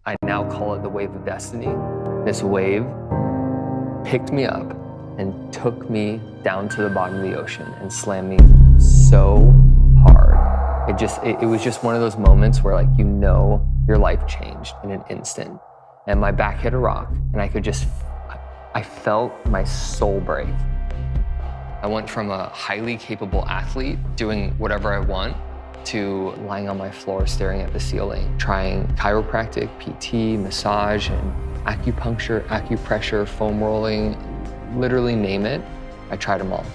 I now call it the wave of destiny. This wave picked me up and took me down to the bottom of the ocean and slammed me so hard. It was just one of those moments where, like, you know, your life changed in an instant. And my back hit a rock and I felt my soul break. I went from a highly capable athlete doing whatever I want to lying on my floor staring at the ceiling, trying chiropractic, PT, massage, and acupuncture, acupressure, foam rolling, literally name it. I tried them all.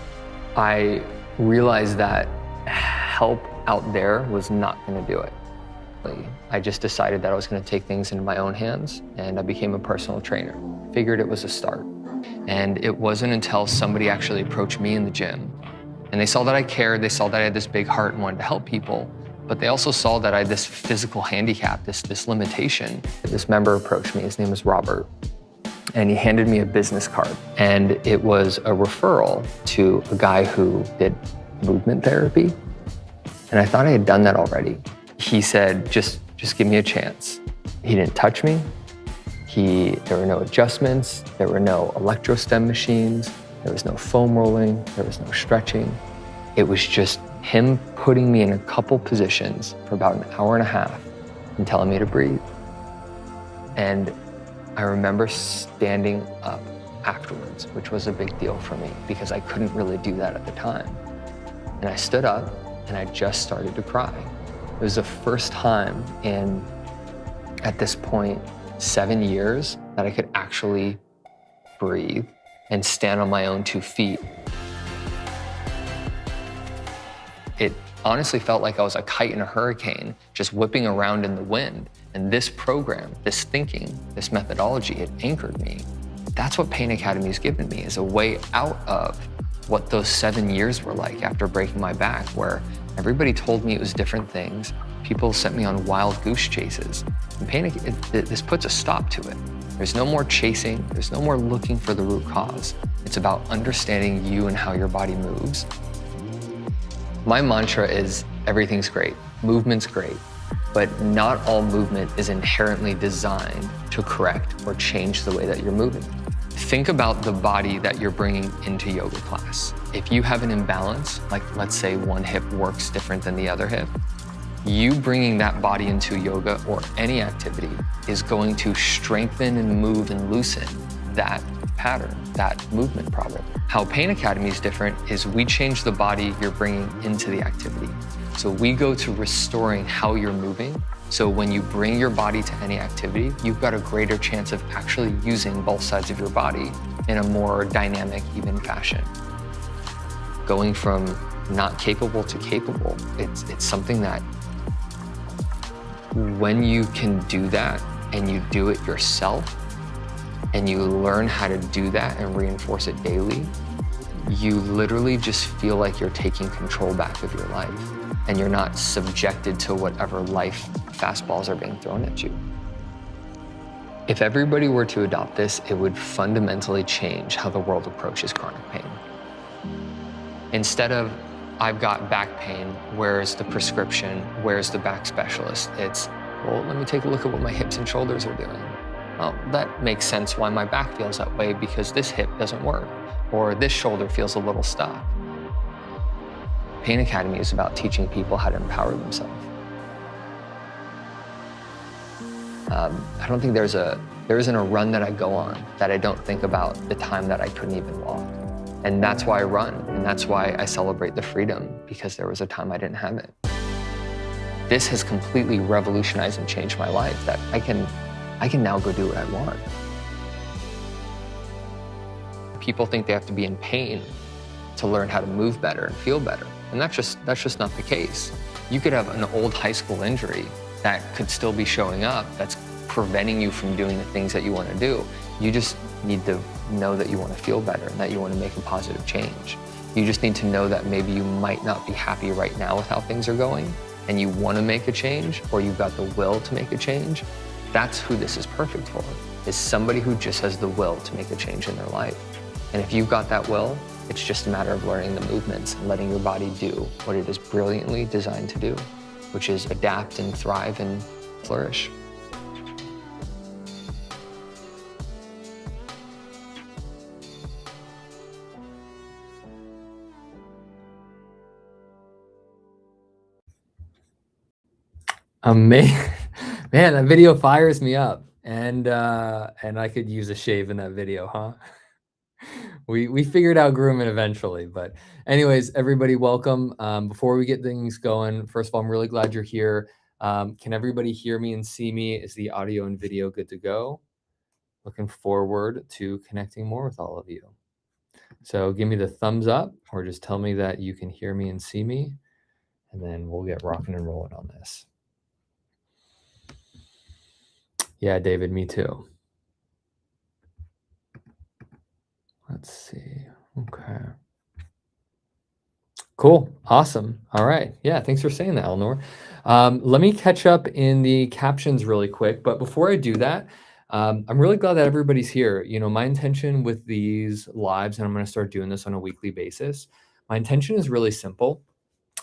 I realized that help out there was not going to do it. I just decided that I was going to take things into my own hands, and I became a personal trainer. Figured it was a start. And it wasn't until somebody actually approached me in the gym, and they saw that I cared, they saw that I had this big heart and wanted to help people, but they also saw that I had this physical handicap, this limitation. This member approached me, his name was Robert, and he handed me a business card. And it was a referral to a guy who did movement therapy. And I thought I had done that already. He said, just give me a chance. He didn't touch me. There were no adjustments. There were no electrostim machines. There was no foam rolling. There was no stretching. It was just him putting me in a couple positions for about an hour and a half and telling me to breathe. And I remember standing up afterwards, which was a big deal for me because I couldn't really do that at the time. And I stood up and I just started to cry. It was the first time in, at this point, 7 years that I could actually breathe and stand on my own 2 feet. It honestly felt like I was a kite in a hurricane, just whipping around in the wind. And this program, this thinking, this methodology, it anchored me. That's what Pain Academy has given me, is a way out of what those 7 years were like after breaking my back, where everybody told me it was different things. People sent me on wild goose chases. And this puts a stop to it. There's no more chasing. There's no more looking for the root cause. It's about understanding you and how your body moves. My mantra is everything's great, movement's great, but not all movement is inherently designed to correct or change the way that you're moving. Think about the body that you're bringing into yoga class. If you have an imbalance, like let's say one hip works different than the other hip, you bringing that body into yoga or any activity is going to strengthen and move and loosen that pattern, that movement problem. How Pain Academy is different is we change the body you're bringing into the activity. So we go to restoring how you're moving. So when you bring your body to any activity, you've got a greater chance of actually using both sides of your body in a more dynamic, even fashion. Going from not capable to capable, it's something that when you can do that and you do it yourself and you learn how to do that and reinforce it daily, you literally just feel like you're taking control back of your life and you're not subjected to whatever life fastballs are being thrown at you. If everybody were to adopt this, it would fundamentally change how the world approaches chronic pain. Instead of, I've got back pain, where's the prescription, where's the back specialist? It's, well, let me take a look at what my hips and shoulders are doing. Well, that makes sense why my back feels that way, because this hip doesn't work, or this shoulder feels a little stuck. Pain Academy is about teaching people how to empower themselves. I don't think there isn't a run that I go on that I don't think about the time that I couldn't even walk. And that's why I run, and that's why I celebrate the freedom, because there was a time I didn't have it. This has completely revolutionized and changed my life, that I can now go do what I want. People think they have to be in pain to learn how to move better and feel better. And that's just not the case. You could have an old high school injury that could still be showing up, that's preventing you from doing the things that you want to do. You just need to know that you want to feel better and that you want to make a positive change. You just need to know that maybe you might not be happy right now with how things are going and you want to make a change, or you've got the will to make a change. That's who this is perfect for, is somebody who just has the will to make a change in their life. And if you've got that will, it's just a matter of learning the movements and letting your body do what it is brilliantly designed to do, which is adapt and thrive and flourish. Amazing. Man, that video fires me up. And I could use a shave in that video, huh? We figured out grooming eventually, but anyways, everybody, welcome. Before we get things going, first of all, I'm really glad you're here. Can everybody hear me and see me? Is the audio and video good to go? Looking forward to connecting more with all of you. So give me the thumbs up, or just tell me that you can hear me and see me, and then we'll get rocking and rolling on this. Yeah, David, me too. Let's see. Okay. Cool. Awesome. All right. Yeah. Thanks for saying that, Eleanor. Let me catch up in the captions really quick. But before I do that, I'm really glad that everybody's here. You know, my intention with these lives, and I'm going to start doing this on a weekly basis, my intention is really simple.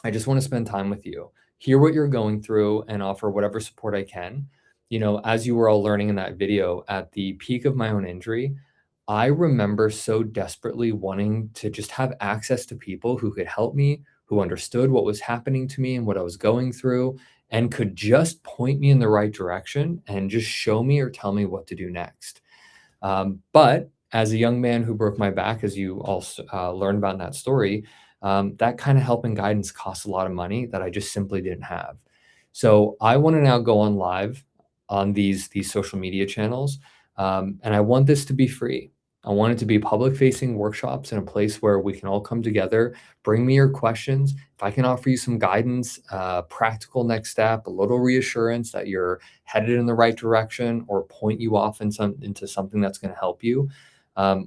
I just want to spend time with you, hear what you're going through, and offer whatever support I can. You know, as you were all learning in that video, at the peak of my own injury, I remember so desperately wanting to just have access to people who could help me, who understood what was happening to me and what I was going through, and could just point me in the right direction and just show me or tell me what to do next. But as a young man who broke my back, as you also learned about in that story, that kind of help and guidance costs a lot of money that I just simply didn't have. So I want to now go on live on these social media channels, and I want this to be free. I want it to be public facing workshops in a place where we can all come together. Bring me your questions. If I can offer you some guidance, practical next step, a little reassurance that you're headed in the right direction, or point you off into something that's going to help you,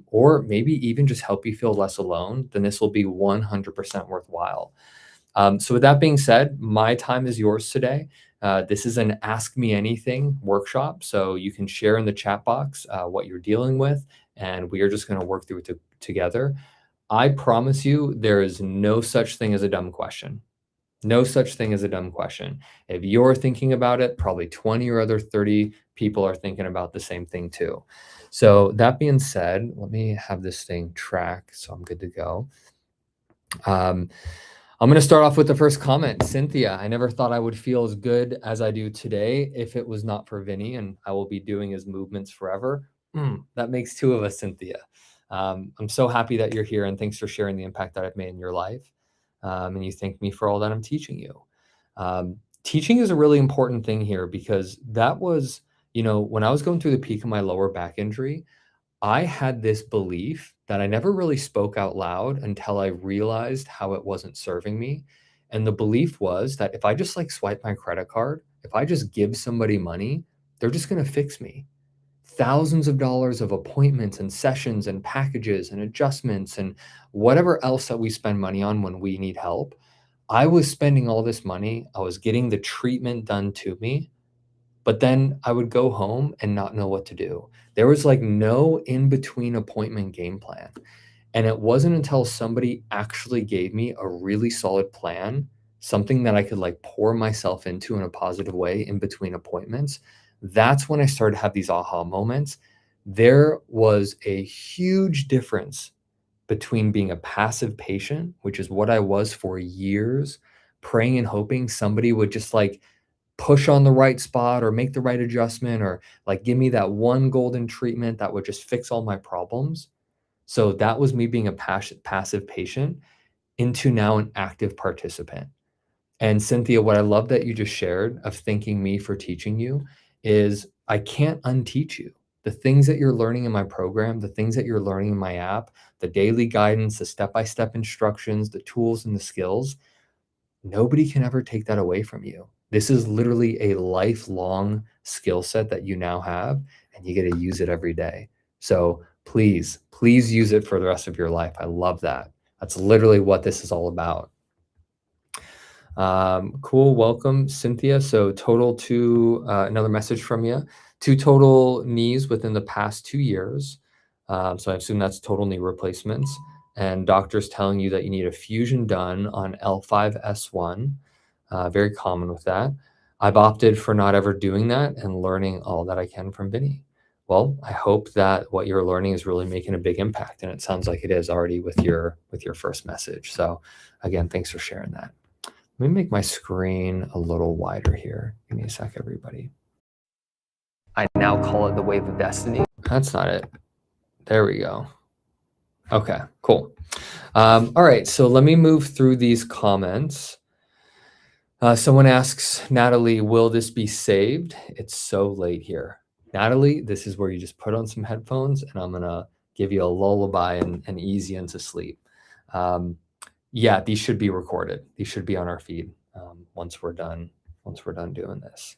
or maybe even just help you feel less alone, then this will be 100% worthwhile. So with that being said, my time is yours today. This is an Ask Me Anything workshop, so you can share in the chat box what you're dealing with, and we are just going to work through it together. I promise you, there is no such thing as a dumb question. No such thing as a dumb question. If you're thinking about it, probably 20 or other 30 people are thinking about the same thing too. So that being said, let me have this thing track so I'm good to go. I'm going to start off with the first comment. Cynthia, I never thought I would feel as good as I do today if it was not for Vinny, and I will be doing his movements forever. That makes two of us, Cynthia. I'm so happy that you're here, and thanks for sharing the impact that I've made in your life. And you thank me for all that I'm teaching you. Teaching is a really important thing here, because that was, you know, when I was going through the peak of my lower back injury, I had this belief that I never really spoke out loud until I realized how it wasn't serving me. And the belief was that if I just like swipe my credit card, if I just give somebody money, they're just going to fix me. Thousands of dollars of appointments and sessions and packages and adjustments and whatever else that we spend money on when we need help. I was spending all this money. I was getting the treatment done to me, but then I would go home and not know what to do. There was like no in between appointment game plan. And it wasn't until somebody actually gave me a really solid plan, something that I could like pour myself into in a positive way in between appointments. That's when I started to have these aha moments. There was a huge difference between being a passive patient, which is what I was for years, praying and hoping somebody would just like push on the right spot or make the right adjustment, or like give me that one golden treatment that would just fix all my problems. So that was me being a passive patient into now an active participant. And Cynthia, what I love that you just shared of thanking me for teaching you is I can't unteach you. The things that you're learning in my program, the things that you're learning in my app, the daily guidance, the step-by-step instructions, the tools and the skills, nobody can ever take that away from you. This is literally a lifelong skill set that you now have, and you get to use it every day. So please, please use it for the rest of your life. I love that. That's literally what this is all about. Cool. Welcome, Cynthia. So total two, another message from you, 2 total knees within the past 2 years. So I assume that's total knee replacements. And doctors telling you that you need a fusion done on L5-S1. Very common with that. I've opted for not ever doing that and learning all that I can from Vinny. Well, I hope that what you're learning is really making a big impact, and it sounds like it is already with your first message. So again, thanks for sharing that. Let me make my screen a little wider here. Give me a sec, everybody. I now call it the wave of destiny. That's not it. There we go. Okay, cool. All right, so let me move through these comments. Someone asks, Natalie, will this be saved? It's so late here. Natalie, this is where you just put on some headphones and I'm gonna give you a lullaby and ease you into sleep. Yeah, these should be recorded. These should be on our feed once we're done doing this.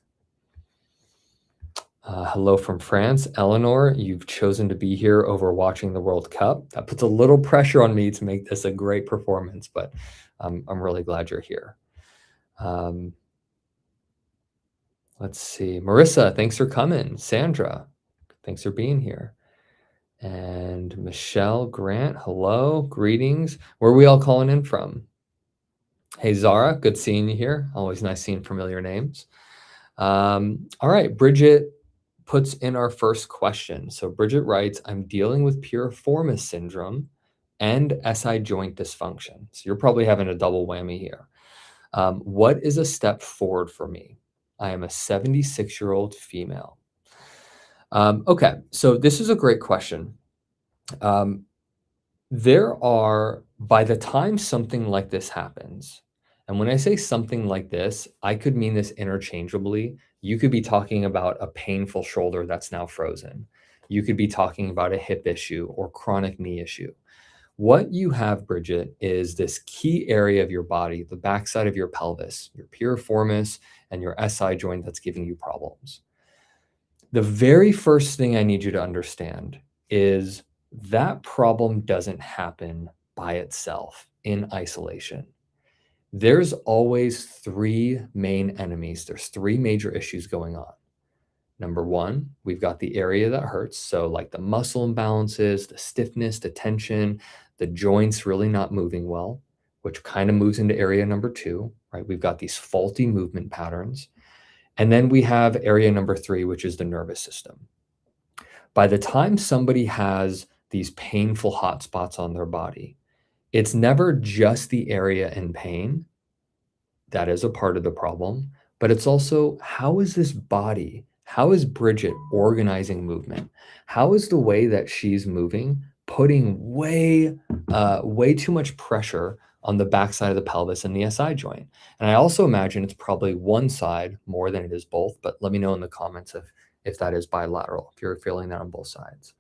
Hello from France. Eleanor, you've chosen to be here over watching the World Cup. That puts a little pressure on me to make this a great performance, but I'm really glad you're here. Let's see. Marissa, thanks for coming. Sandra, thanks for being here. And Michelle Grant, hello, greetings. Where are we all calling in from? Hey, Zara, good seeing you here. Always nice seeing familiar names. All right, Bridget puts in our first question. So Bridget writes, I'm dealing with piriformis syndrome and SI joint dysfunction. So you're probably having a double whammy here. What is a step forward for me? I am a 76-year-old female. Okay, so this is a great question. There are, by the time something like this happens, and when I say something like this, I could mean this interchangeably. You could be talking about a painful shoulder that's now frozen. You could be talking about a hip issue or chronic knee issue. What you have, Bridget, is this key area of your body, the backside of your pelvis, your piriformis and your SI joint that's giving you problems. The very first thing I need you to understand is that problem doesn't happen by itself in isolation. There's always three main enemies. There's three major issues going on. Number one, we've got the area that hurts. So like the muscle imbalances, the stiffness, the tension, the joints really not moving well, which kind of moves into area number two, right? We've got these faulty movement patterns. And then we have area number three, which is the nervous system. By the time somebody has these painful hot spots on their body, it's never just the area in pain. That is a part of the problem, but it's also, how is this body, how is Bridget organizing movement? How is the way that she's moving putting way too much pressure on the backside of the pelvis and the SI joint? And I also imagine it's probably one side more than it is both, but let me know in the comments if that is bilateral, if you're feeling that on both sides.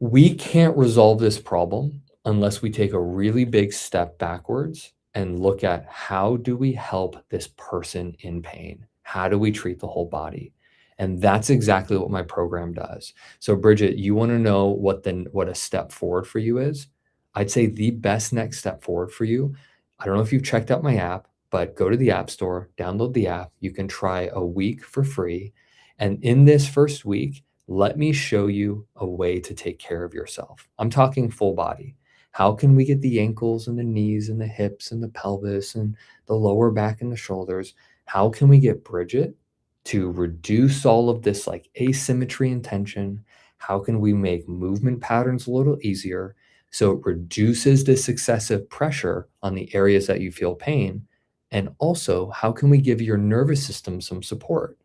We can't resolve this problem unless we take a really big step backwards and look at how do we help this person in pain? How do we treat the whole body? And that's exactly what my program does. So Bridget, you want to know what a step forward for you is? I'd say the best next step forward for you. I don't know if you've checked out my app, but go to the App Store, download the app. You can try a week for free. And in this first week, let me show you a way to take care of yourself. I'm talking full body. How can we get the ankles and the knees and the hips and the pelvis and the lower back and the shoulders? How can we get Bridget to reduce all of this like asymmetry and tension? How can we make movement patterns a little easier so it reduces this excessive pressure on the areas that you feel pain? And also, how can we give your nervous system some support?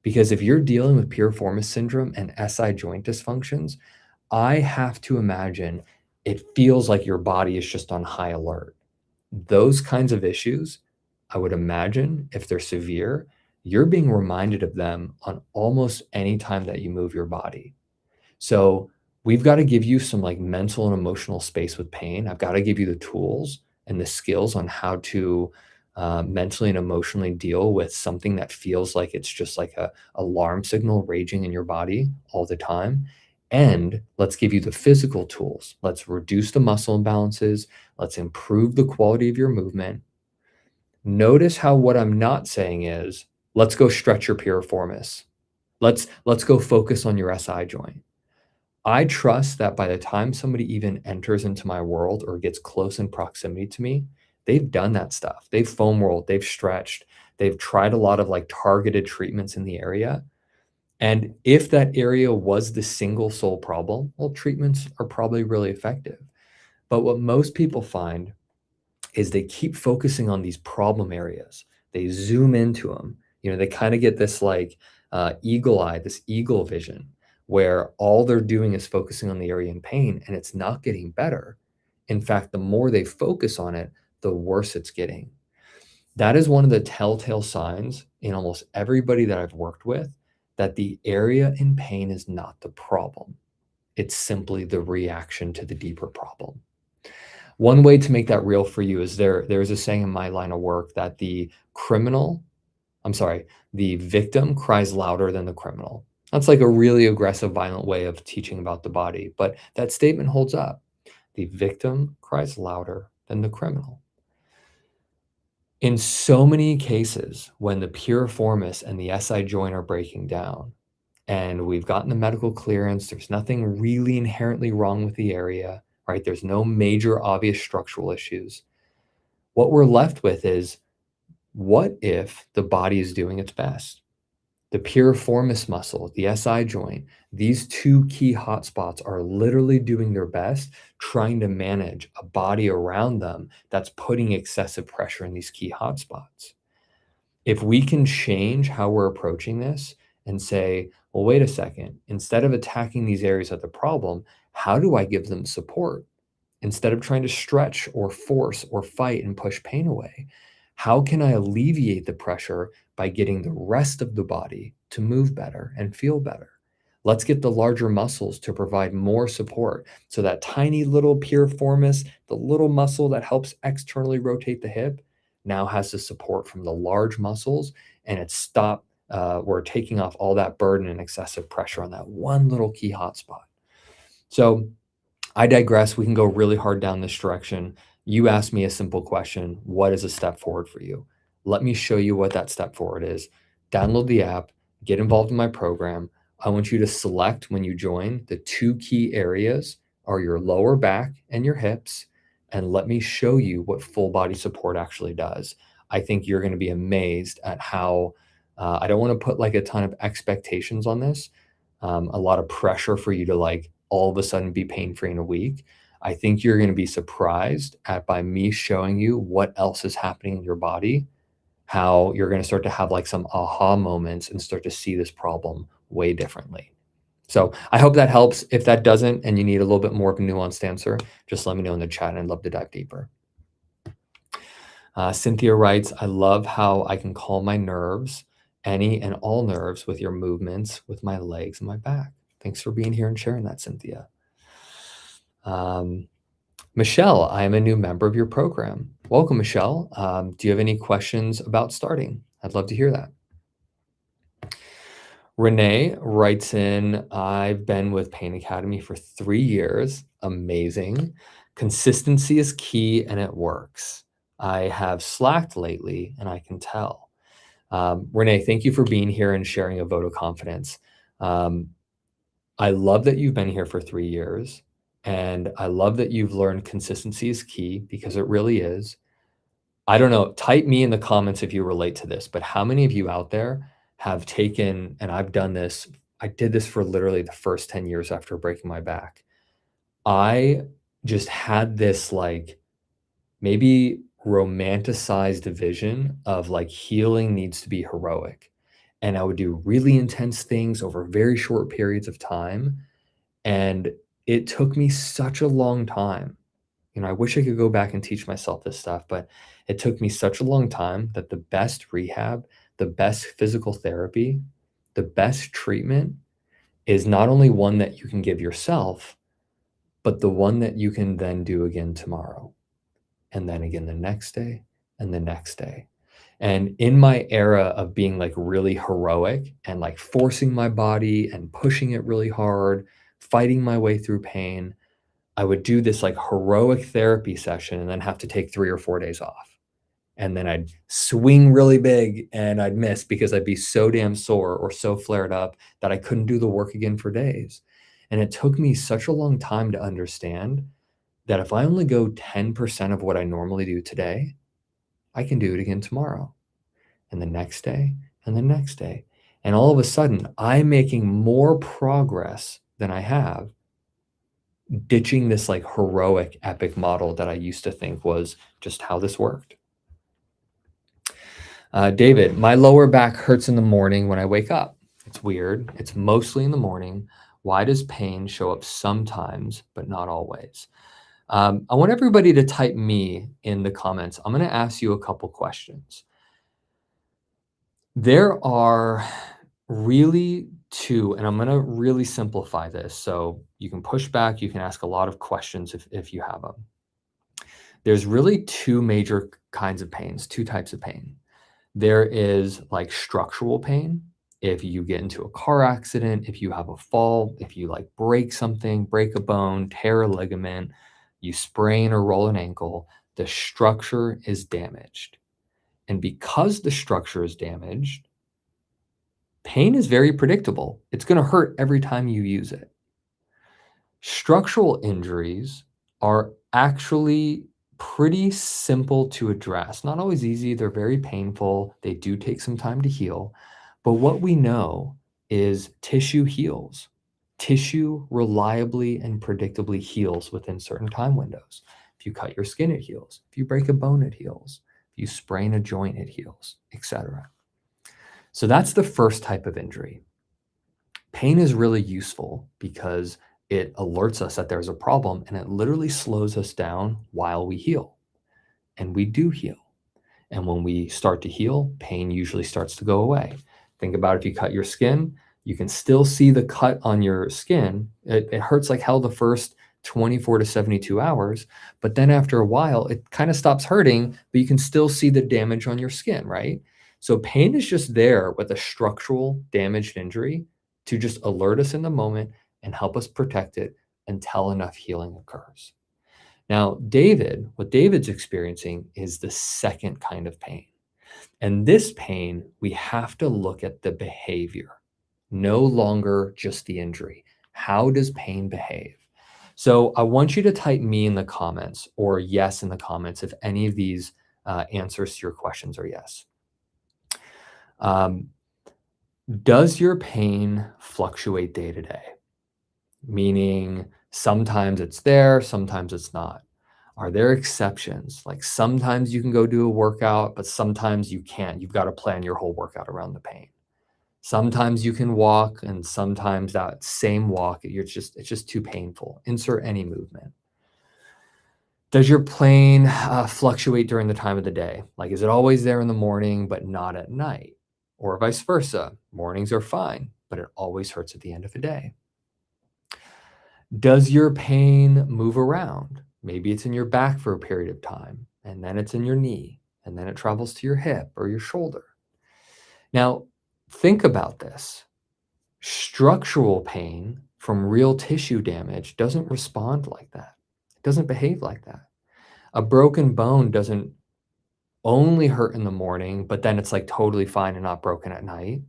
Because if you're dealing with piriformis syndrome and SI joint dysfunctions, I have to imagine it feels like your body is just on high alert. Those kinds of issues, I would imagine, if they're severe, you're being reminded of them on almost any time that you move your body. So we've got to give you some like mental and emotional space with pain. I've got to give you the tools and the skills on how to mentally and emotionally deal with something that feels like it's just like a alarm signal raging in your body all the time. And let's give you the physical tools. Let's reduce the muscle imbalances. Let's improve the quality of your movement. Notice how what I'm not saying is, let's go stretch your piriformis. Let's go focus on your SI joint. I trust that by the time somebody even enters into my world or gets close in proximity to me, they've done that stuff. They've foam rolled, they've stretched, they've tried a lot of like targeted treatments in the area. And if that area was the single sole problem, well, treatments are probably really effective. But what most people find is they keep focusing on these problem areas. They zoom into them. They kind of get this like eagle eye, this eagle vision, where all they're doing is focusing on the area in pain and it's not getting better. In fact, the more they focus on it, the worse it's getting. That is one of the telltale signs in almost everybody that I've worked with that the area in pain is not the problem. It's simply the reaction to the deeper problem. One way to make that real for you is there's a saying in my line of work that the victim cries louder than the criminal. That's like a really aggressive, violent way of teaching about the body, but that statement holds up. The victim cries louder than the criminal. In so many cases, when the piriformis and the SI joint are breaking down, and we've gotten the medical clearance, there's nothing really inherently wrong with the area, right? There's no major obvious structural issues. What we're left with is, what if the body is doing its best? The piriformis muscle, the SI joint, these two key hotspots are literally doing their best, trying to manage a body around them that's putting excessive pressure in these key hotspots. If we can change how we're approaching this and say, well, wait a second, instead of attacking these areas of the problem, how do I give them support? Instead of trying to stretch or force or fight and push pain away, how can I alleviate the pressure by getting the rest of the body to move better and feel better? Let's get the larger muscles to provide more support. So that tiny little piriformis, the little muscle that helps externally rotate the hip, now has the support from the large muscles, and we're taking off all that burden and excessive pressure on that one little key hotspot. So I digress. We can go really hard down this direction. You asked me a simple question. What is a step forward for you? Let me show you what that step forward is. Download the app, get involved in my program. I want you to select when you join the two key areas are your lower back and your hips. And let me show you what full body support actually does. I think you're going to be amazed at how, I don't want to put like a ton of expectations on this, a lot of pressure for you to like all of a sudden be pain-free in a week. I think you're going to be surprised at by me showing you what else is happening in your body, how you're going to start to have like some aha moments and start to see this problem way differently. So I hope that helps. If that doesn't, and you need a little bit more of a nuanced answer, just let me know in the chat and I'd love to dive deeper. Cynthia writes, I love how I can calm my nerves, any and all nerves, with your movements with my legs and my back. Thanks for being here and sharing that, Cynthia. Michelle, I am a new member of your program. Welcome, Michelle. Do you have any questions about starting? I'd love to hear that. Renee writes in, I've been with Pain Academy for 3 years. Amazing. Consistency is key and it works. I have slacked lately and I can tell. Renee, thank you for being here and sharing a vote of confidence. I love that you've been here for 3 years, and I love that you've learned consistency is key, because it really is. I don't know, type me in the comments if you relate to this, but how many of you out there have taken, and I've done this, I did this for literally the first 10 years after breaking my back. I just had this like maybe romanticized vision of like healing needs to be heroic. And I would do really intense things over very short periods of time. And it took me such a long time. I wish I could go back and teach myself this stuff, but it took me such a long time that the best rehab, the best physical therapy, the best treatment is not only one that you can give yourself, but the one that you can then do again tomorrow, and then again the next day, and the next day. And in my era of being like really heroic and like forcing my body and pushing it really hard, fighting my way through pain, I would do this like heroic therapy session and then have to take 3 or 4 days off. And then I'd swing really big and I'd miss because I'd be so damn sore or so flared up that I couldn't do the work again for days. And it took me such a long time to understand that if I only go 10% of what I normally do today, I can do it again tomorrow, and the next day, and the next day. And all of a sudden, I'm making more progress than I have ditching this like heroic epic model that I used to think was just how this worked. David, my lower back hurts in the morning when I wake up. It's weird. It's mostly in the morning. Why does pain show up sometimes, but not always? I want everybody to type me in the comments. I'm going to ask you a couple questions. There are really two, and I'm going to really simplify this. So you can push back, you can ask a lot of questions if you have them. There's really two major kinds of pains, two types of pain. There is like structural pain. If you get into a car accident, if you have a fall, if you like break something, break a bone, tear a ligament, you sprain or roll an ankle, the structure is damaged. And because the structure is damaged, pain is very predictable. It's going to hurt every time you use it. Structural injuries are actually pretty simple to address. Not always easy. They're very painful. They do take some time to heal. But what we know is tissue heals. Tissue reliably and predictably heals within certain time windows. If you cut your skin, it heals. If you break a bone, it heals. If you sprain a joint, it heals, etc. So that's the first type of injury. Pain is really useful because it alerts us that there's a problem and it literally slows us down while we heal. And we do heal. And when we start to heal, pain usually starts to go away. Think about if you cut your skin, you can still see the cut on your skin. It hurts like hell the first 24 to 72 hours, but then after a while, it kind of stops hurting, but you can still see the damage on your skin, right? So pain is just there with a structural damaged injury to just alert us in the moment and help us protect it until enough healing occurs. Now, what David's experiencing is the second kind of pain. And this pain, we have to look at the behavior, no longer just the injury. How does pain behave? So I want you to type me in the comments or yes in the comments if any of these answers to your questions are yes. Does your pain fluctuate day to day? Meaning sometimes it's there, sometimes it's not. Are there exceptions? Like sometimes you can go do a workout, but sometimes you can't. You've got to plan your whole workout around the pain. Sometimes you can walk, and sometimes that same walk, it's just too painful. Insert any movement. Does your pain fluctuate during the time of the day? Like, is it always there in the morning, but not at night? Or vice versa, mornings are fine, but it always hurts at the end of the day. Does your pain move around? Maybe it's in your back for a period of time, and then it's in your knee, and then it travels to your hip or your shoulder. Now, think about this. Structural pain from real tissue damage doesn't respond like that. It doesn't behave like that. A broken bone doesn't only hurt in the morning, but then it's like totally fine and not broken at night.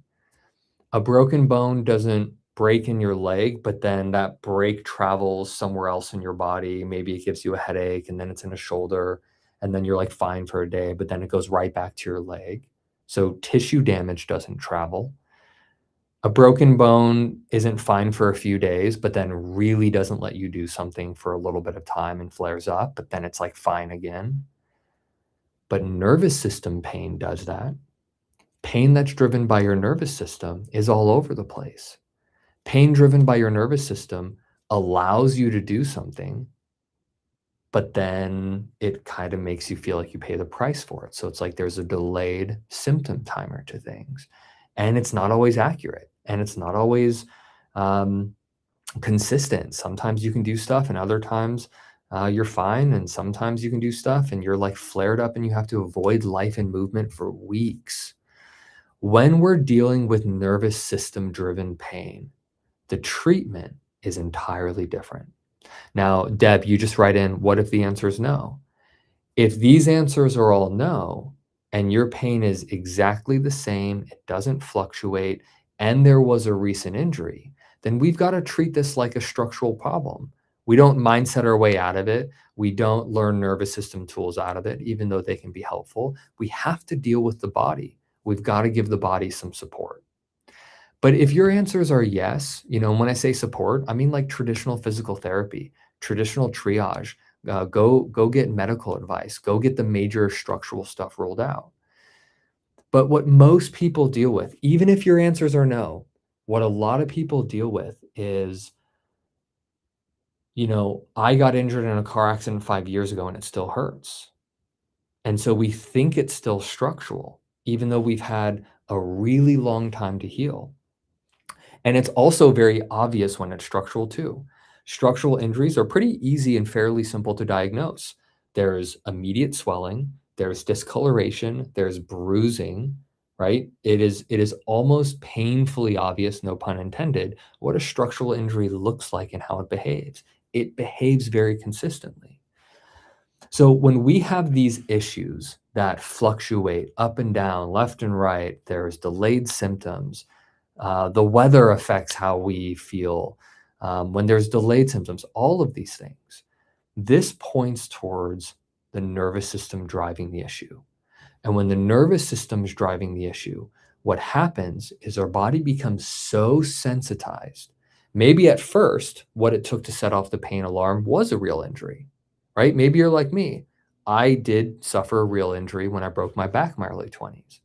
A broken bone doesn't break in your leg, but then that break travels somewhere else in your body. Maybe it gives you a headache and then it's in a shoulder and then you're like fine for a day, but then it goes right back to your leg. So tissue damage doesn't travel. A broken bone isn't fine for a few days, but then really doesn't let you do something for a little bit of time and flares up, but then it's like fine again. But nervous system pain does that. Pain that's driven by your nervous system is all over the place. Pain driven by your nervous system allows you to do something, but then it kind of makes you feel like you pay the price for it. So it's like there's a delayed symptom timer to things, and it's not always accurate, and it's not always consistent. Sometimes you can do stuff, and other times you're fine, and sometimes you can do stuff, and you're like flared up, and you have to avoid life and movement for weeks. When we're dealing with nervous system driven pain, the treatment is entirely different. Now, Deb, you just write in, what if the answer is no? If these answers are all no, and your pain is exactly the same, it doesn't fluctuate, and there was a recent injury, then we've got to treat this like a structural problem. We don't mindset our way out of it. We don't learn nervous system tools out of it, even though they can be helpful. We have to deal with the body. We've got to give the body some support. But if your answers are yes, when I say support, I mean like traditional physical therapy, traditional triage. Go get medical advice. Go get the major structural stuff rolled out. But what most people deal with, even if your answers are no, what a lot of people deal with is, I got injured in a car accident 5 years ago and it still hurts. And so we think it's still structural, even though we've had a really long time to heal. And it's also very obvious when it's structural too. Structural injuries are pretty easy and fairly simple to diagnose. There's immediate swelling, there's discoloration, there's bruising, right? It is almost painfully obvious, no pun intended, what a structural injury looks like and how it behaves. It behaves very consistently. So when we have these issues that fluctuate up and down, left and right, there's delayed symptoms. The weather affects how we feel. When there's delayed symptoms, all of these things. This points towards the nervous system driving the issue. And when the nervous system is driving the issue, what happens is our body becomes so sensitized. Maybe at first, what it took to set off the pain alarm was a real injury, right? Maybe you're like me. I did suffer a real injury when I broke my back in my early 20s.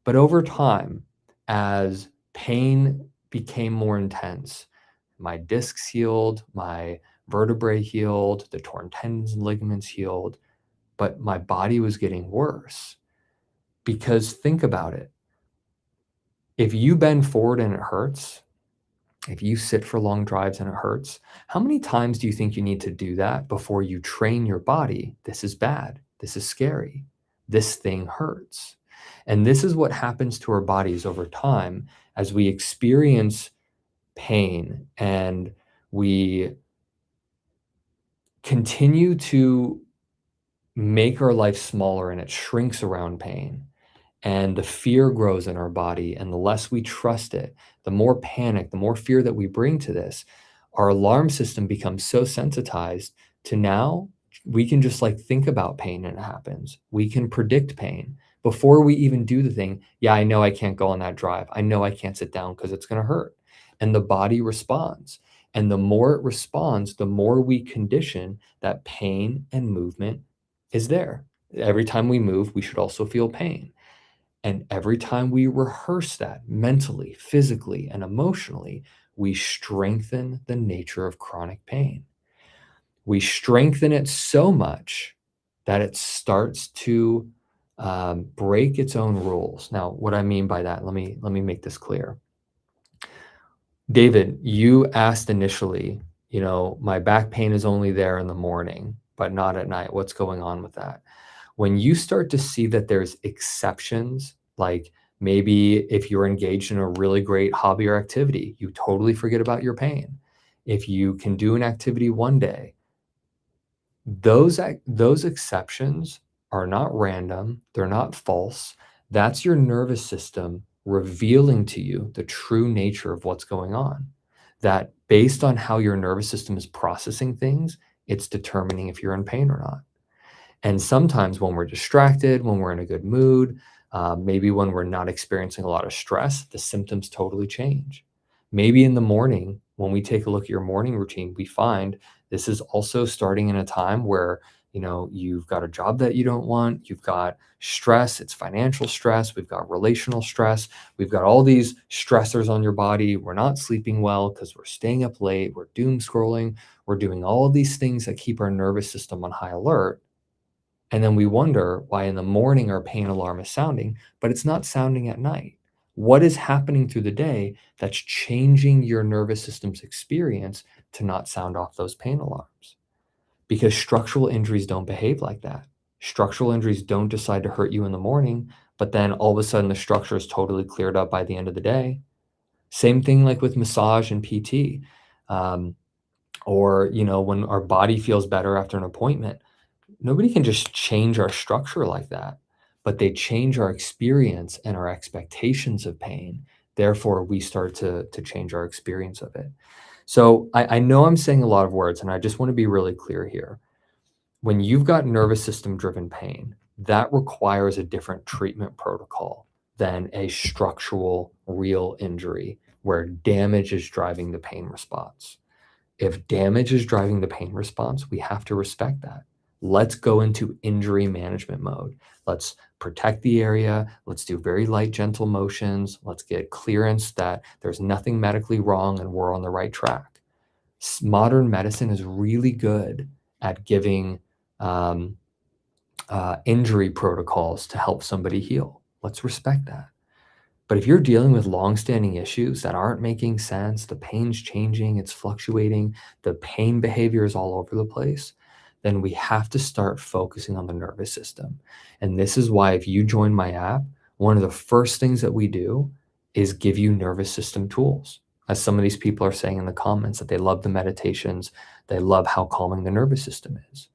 But over time, as pain became more intense, my discs healed, my vertebrae healed, the torn tendons and ligaments healed, but my body was getting worse. Because think about it. If you bend forward and it hurts, if you sit for long drives and it hurts, how many times do you think you need to do that before you train your body? This is bad. This is scary. This thing hurts. And this is what happens to our bodies over time as we experience pain and we continue to make our life smaller and it shrinks around pain. And the fear grows in our body, and the less we trust it, the more panic, the more fear that we bring to this, our alarm system becomes so sensitized to now we can just like think about pain and it happens. We can predict pain before we even do the thing. Yeah, I know I can't go on that drive. I know I can't sit down because it's going to hurt. And the body responds. And the more it responds, the more we condition that pain and movement is there. Every time we move, we should also feel pain. And every time we rehearse that mentally, physically, and emotionally, we strengthen the nature of chronic pain. We strengthen it so much that it starts to break its own rules. Now, what I mean by that, let me make this clear. David, you asked initially, my back pain is only there in the morning, but not at night. What's going on with that? When you start to see that there's exceptions, like maybe if you're engaged in a really great hobby or activity, you totally forget about your pain. If you can do an activity one day, those exceptions are not random. They're not false. That's your nervous system revealing to you the true nature of what's going on. That based on how your nervous system is processing things, it's determining if you're in pain or not. And sometimes when we're distracted, when we're in a good mood, maybe when we're not experiencing a lot of stress, the symptoms totally change. Maybe in the morning, when we take a look at your morning routine, we find this is also starting in a time where, you've got a job that you don't want, you've got stress, it's financial stress, we've got relational stress, we've got all these stressors on your body. We're not sleeping well because we're staying up late, we're doom scrolling, we're doing all of these things that keep our nervous system on high alert. And then we wonder why in the morning our pain alarm is sounding, but it's not sounding at night. What is happening through the day that's changing your nervous system's experience to not sound off those pain alarms? Because structural injuries don't behave like that. Structural injuries don't decide to hurt you in the morning, but then all of a sudden the structure is totally cleared up by the end of the day. Same thing like with massage and PT. Or, when our body feels better after an appointment. Nobody can just change our structure like that, but they change our experience and our expectations of pain. Therefore, we start to change our experience of it. So I know I'm saying a lot of words, and I just want to be really clear here. When you've got nervous system driven pain, that requires a different treatment protocol than a structural real injury where damage is driving the pain response. If damage is driving the pain response, we have to respect that. Let's go into injury management mode. Let's protect the area. Let's do very light, gentle motions. Let's get clearance that there's nothing medically wrong and we're on the right track. Modern medicine is really good at giving injury protocols to help somebody heal. Let's respect that. But if you're dealing with longstanding issues that aren't making sense, the pain's changing, it's fluctuating, the pain behavior is all over the place, then we have to start focusing on the nervous system. And this is why if you join my app, one of the first things that we do is give you nervous system tools. As some of these people are saying in the comments that they love the meditations, they love how calming the nervous system is.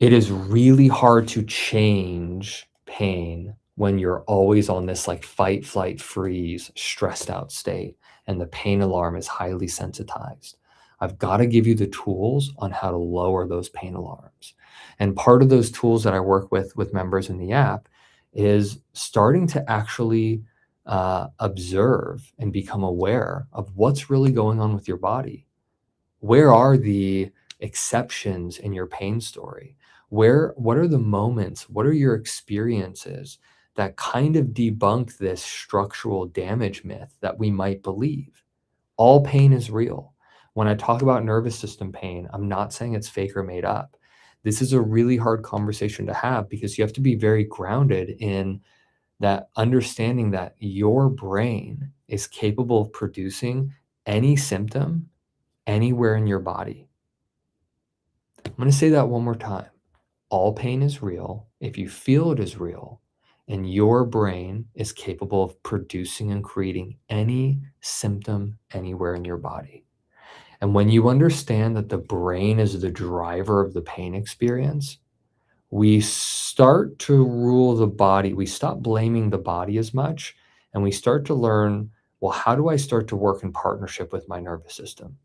It is really hard to change pain when you're always on this like fight, flight, freeze, stressed out state, and the pain alarm is highly sensitized. I've got to give you the tools on how to lower those pain alarms. And part of those tools that I work with members in the app is starting to actually observe and become aware of what's really going on with your body. Where are the exceptions in your pain story? What are the moments? What are your experiences that kind of debunk this structural damage myth that we might believe? All pain is real. When I talk about nervous system pain, I'm not saying it's fake or made up. This is a really hard conversation to have because you have to be very grounded in that understanding that your brain is capable of producing any symptom anywhere in your body. I'm going to say that one more time. All pain is real if you feel it is real, and your brain is capable of producing and creating any symptom anywhere in your body. And when you understand that the brain is the driver of the pain experience, we start to rule the body. We stop blaming the body as much, and we start to learn, well, how do I start to work in partnership with my nervous system?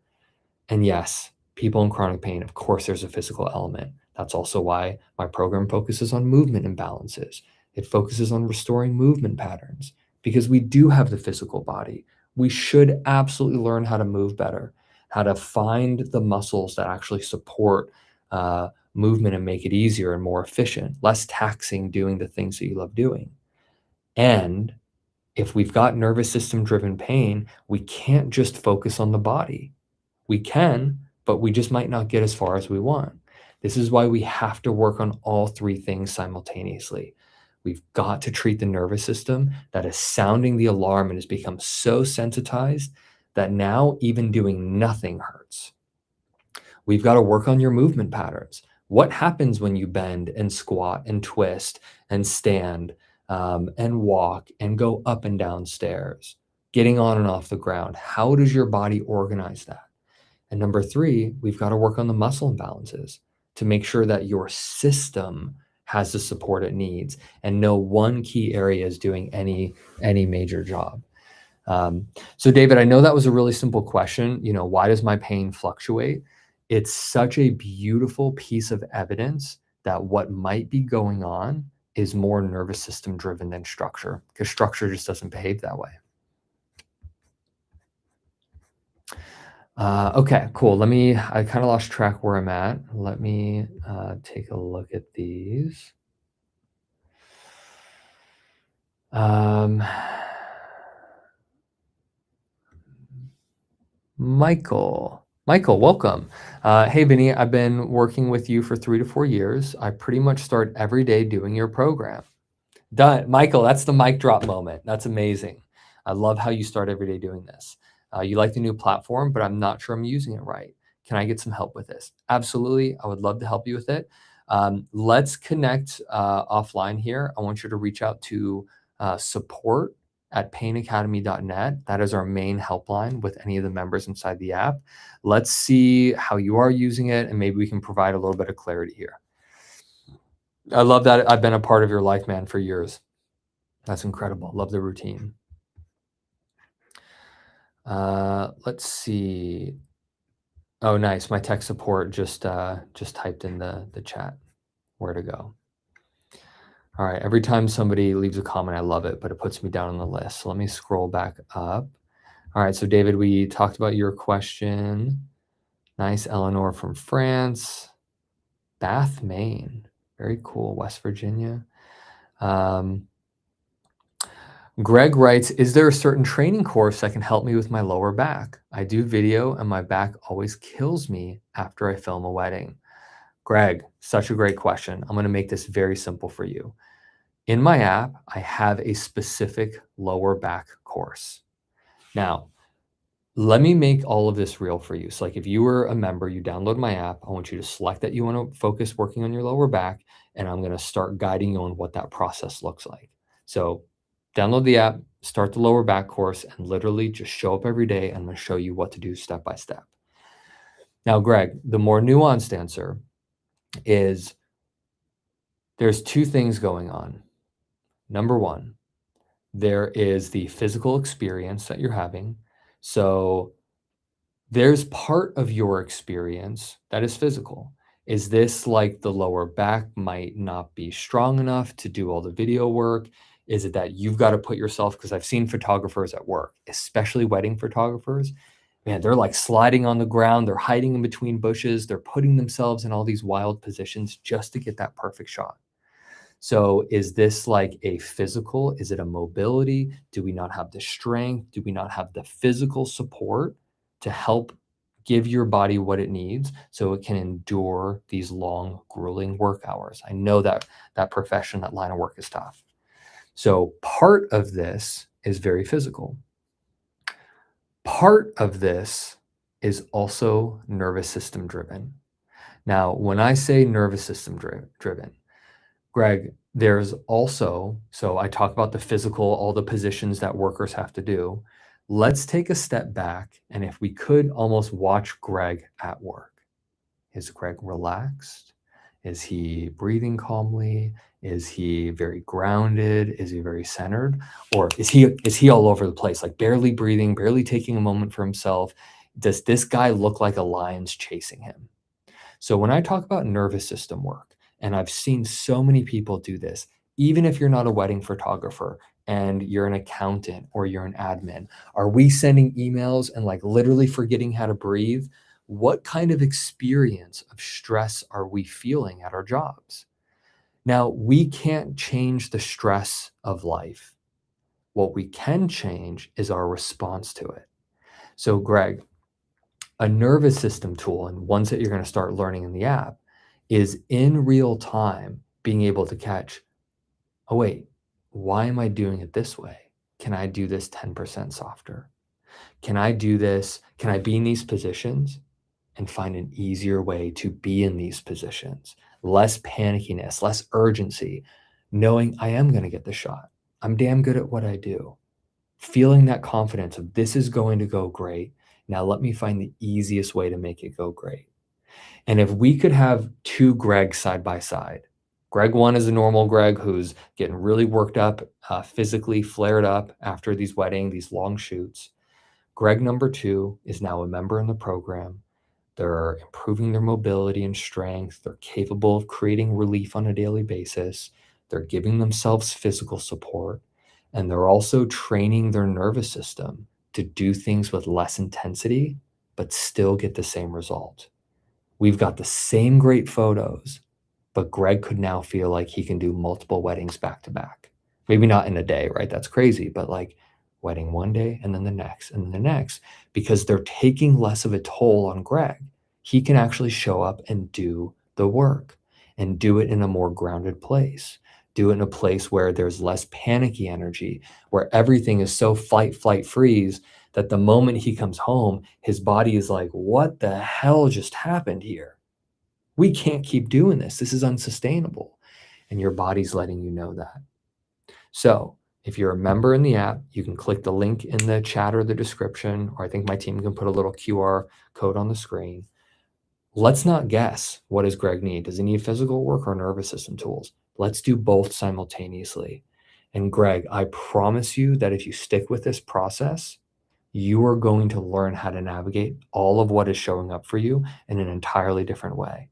And yes, people in chronic pain, of course, there's a physical element. That's also why my program focuses on movement imbalances. It focuses on restoring movement patterns because we do have the physical body. We should absolutely learn how to move better, how to find the muscles that actually support movement and make it easier and more efficient, less taxing doing the things that you love doing. And if we've got nervous system driven pain, we can't just focus on the body. We can, but we just might not get as far as we want. This is why we have to work on all three things simultaneously. We've got to treat the nervous system that is sounding the alarm and has become so sensitized that now even doing nothing hurts. We've got to work on your movement patterns. What happens when you bend and squat and twist and stand and walk and go up and down stairs, getting on and off the ground? How does your body organize that? And number three, we've got to work on the muscle imbalances to make sure that your system has the support it needs and no one key area is doing any major job. So David, I know that was a really simple question. You know, why does my pain fluctuate? It's such a beautiful piece of evidence that what might be going on is more nervous system driven than structure, because structure just doesn't behave that way. Okay, cool. I kind of lost track where I'm at. Let me take a look at these. Michael, welcome. Hey, Vinny, I've been working with you for 3 to 4 years. I pretty much start every day doing your program. Done. Michael, that's the mic drop moment. That's amazing. I love how you start every day doing this. You like the new platform, but I'm not sure I'm using it right. Can I get some help with this? Absolutely. I would love to help you with it. Let's connect offline here. I want you to reach out to support@painacademy.net. That is our main helpline with any of the members inside the app. Let's see how you are using it, and maybe we can provide a little bit of clarity here. I love that I've been a part of your life, man, for years. That's incredible. Love the routine. Let's see. Oh, nice. My tech support just typed in the chat where to go. All right. Every time somebody leaves a comment, I love it, but it puts me down on the list. So let me scroll back up. All right, so David, we talked about your question. Nice, Eleanor from France. Bath, Maine. Very cool. West Virginia. Greg writes, is there a certain training course that can help me with my lower back? I do video and my back always kills me after I film a wedding. Greg, such a great question. I'm going to make this very simple for you. In my app, I have a specific lower back course. Now, let me make all of this real for you. So like if you were a member, you download my app, I want you to select that you want to focus working on your lower back, and I'm going to start guiding you on what that process looks like. So download the app, start the lower back course, and literally just show up every day. I'm going to show you what to do step by step. Now, Greg, the more nuanced answer is there's two things going on. Number one, there is the physical experience that you're having. So there's part of your experience that is physical. Is this like the lower back might not be strong enough to do all the video work? Is it that you've got to put yourself, because I've seen photographers at work, especially wedding photographers, man, they're like sliding on the ground, they're hiding in between bushes, they're putting themselves in all these wild positions just to get that perfect shot. So is this like a physical? Is it a mobility? Do we not have the strength? Do we not have the physical support to help give your body what it needs so it can endure these long, grueling work hours? I know that that profession, that line of work is tough. So part of this is very physical. Part of this is also nervous system driven. Now, when I say nervous system driven, Greg, there's also, so I talk about the physical, all the positions that workers have to do. Let's take a step back, and if we could almost watch Greg at work. Is Greg relaxed? Is he breathing calmly? Is he very grounded? Is he very centered? Or is he all over the place, like barely breathing, barely taking a moment for himself? Does this guy look like a lion's chasing him? So when I talk about nervous system work, and I've seen so many people do this, even if you're not a wedding photographer and you're an accountant or you're an admin, are we sending emails and like literally forgetting how to breathe? What kind of experience of stress are we feeling at our jobs? Now, we can't change the stress of life. What we can change is our response to it. So, Greg, a nervous system tool, and ones that you're going to start learning in the app, is in real time being able to catch, oh, wait, why am I doing it this way? Can I do this 10% softer? Can I do this? Can I be in these positions and find an easier way to be in these positions? Less panickiness, less urgency, knowing I am going to get the shot. I'm damn good at what I do. Feeling that confidence of this is going to go great. Now let me find the easiest way to make it go great. And if we could have two Gregs side by side, Greg one is a normal Greg who's getting really worked up, physically flared up after these these long shoots. Greg number two is now a member in the program. They're improving their mobility and strength. They're capable of creating relief on a daily basis. They're giving themselves physical support. And they're also training their nervous system to do things with less intensity, but still get the same result. We've got the same great photos, but Greg could now feel like he can do multiple weddings back to back. Maybe not in a day, right? That's crazy, but like wedding one day and then the next and then the next, because they're taking less of a toll on Greg. He can actually show up and do the work and do it in a more grounded place. Do it in a place where there's less panicky energy, where everything is so fight, flight, freeze that the moment he comes home, his body is like, what the hell just happened here? We can't keep doing this. This is unsustainable. And your body's letting you know that. So if you're a member in the app, you can click the link in the chat or the description, or I think my team can put a little QR code on the screen. Let's not guess, what does Greg need? Does he need physical work or nervous system tools? Let's do both simultaneously. And Greg, I promise you that if you stick with this process, you are going to learn how to navigate all of what is showing up for you in an entirely different way.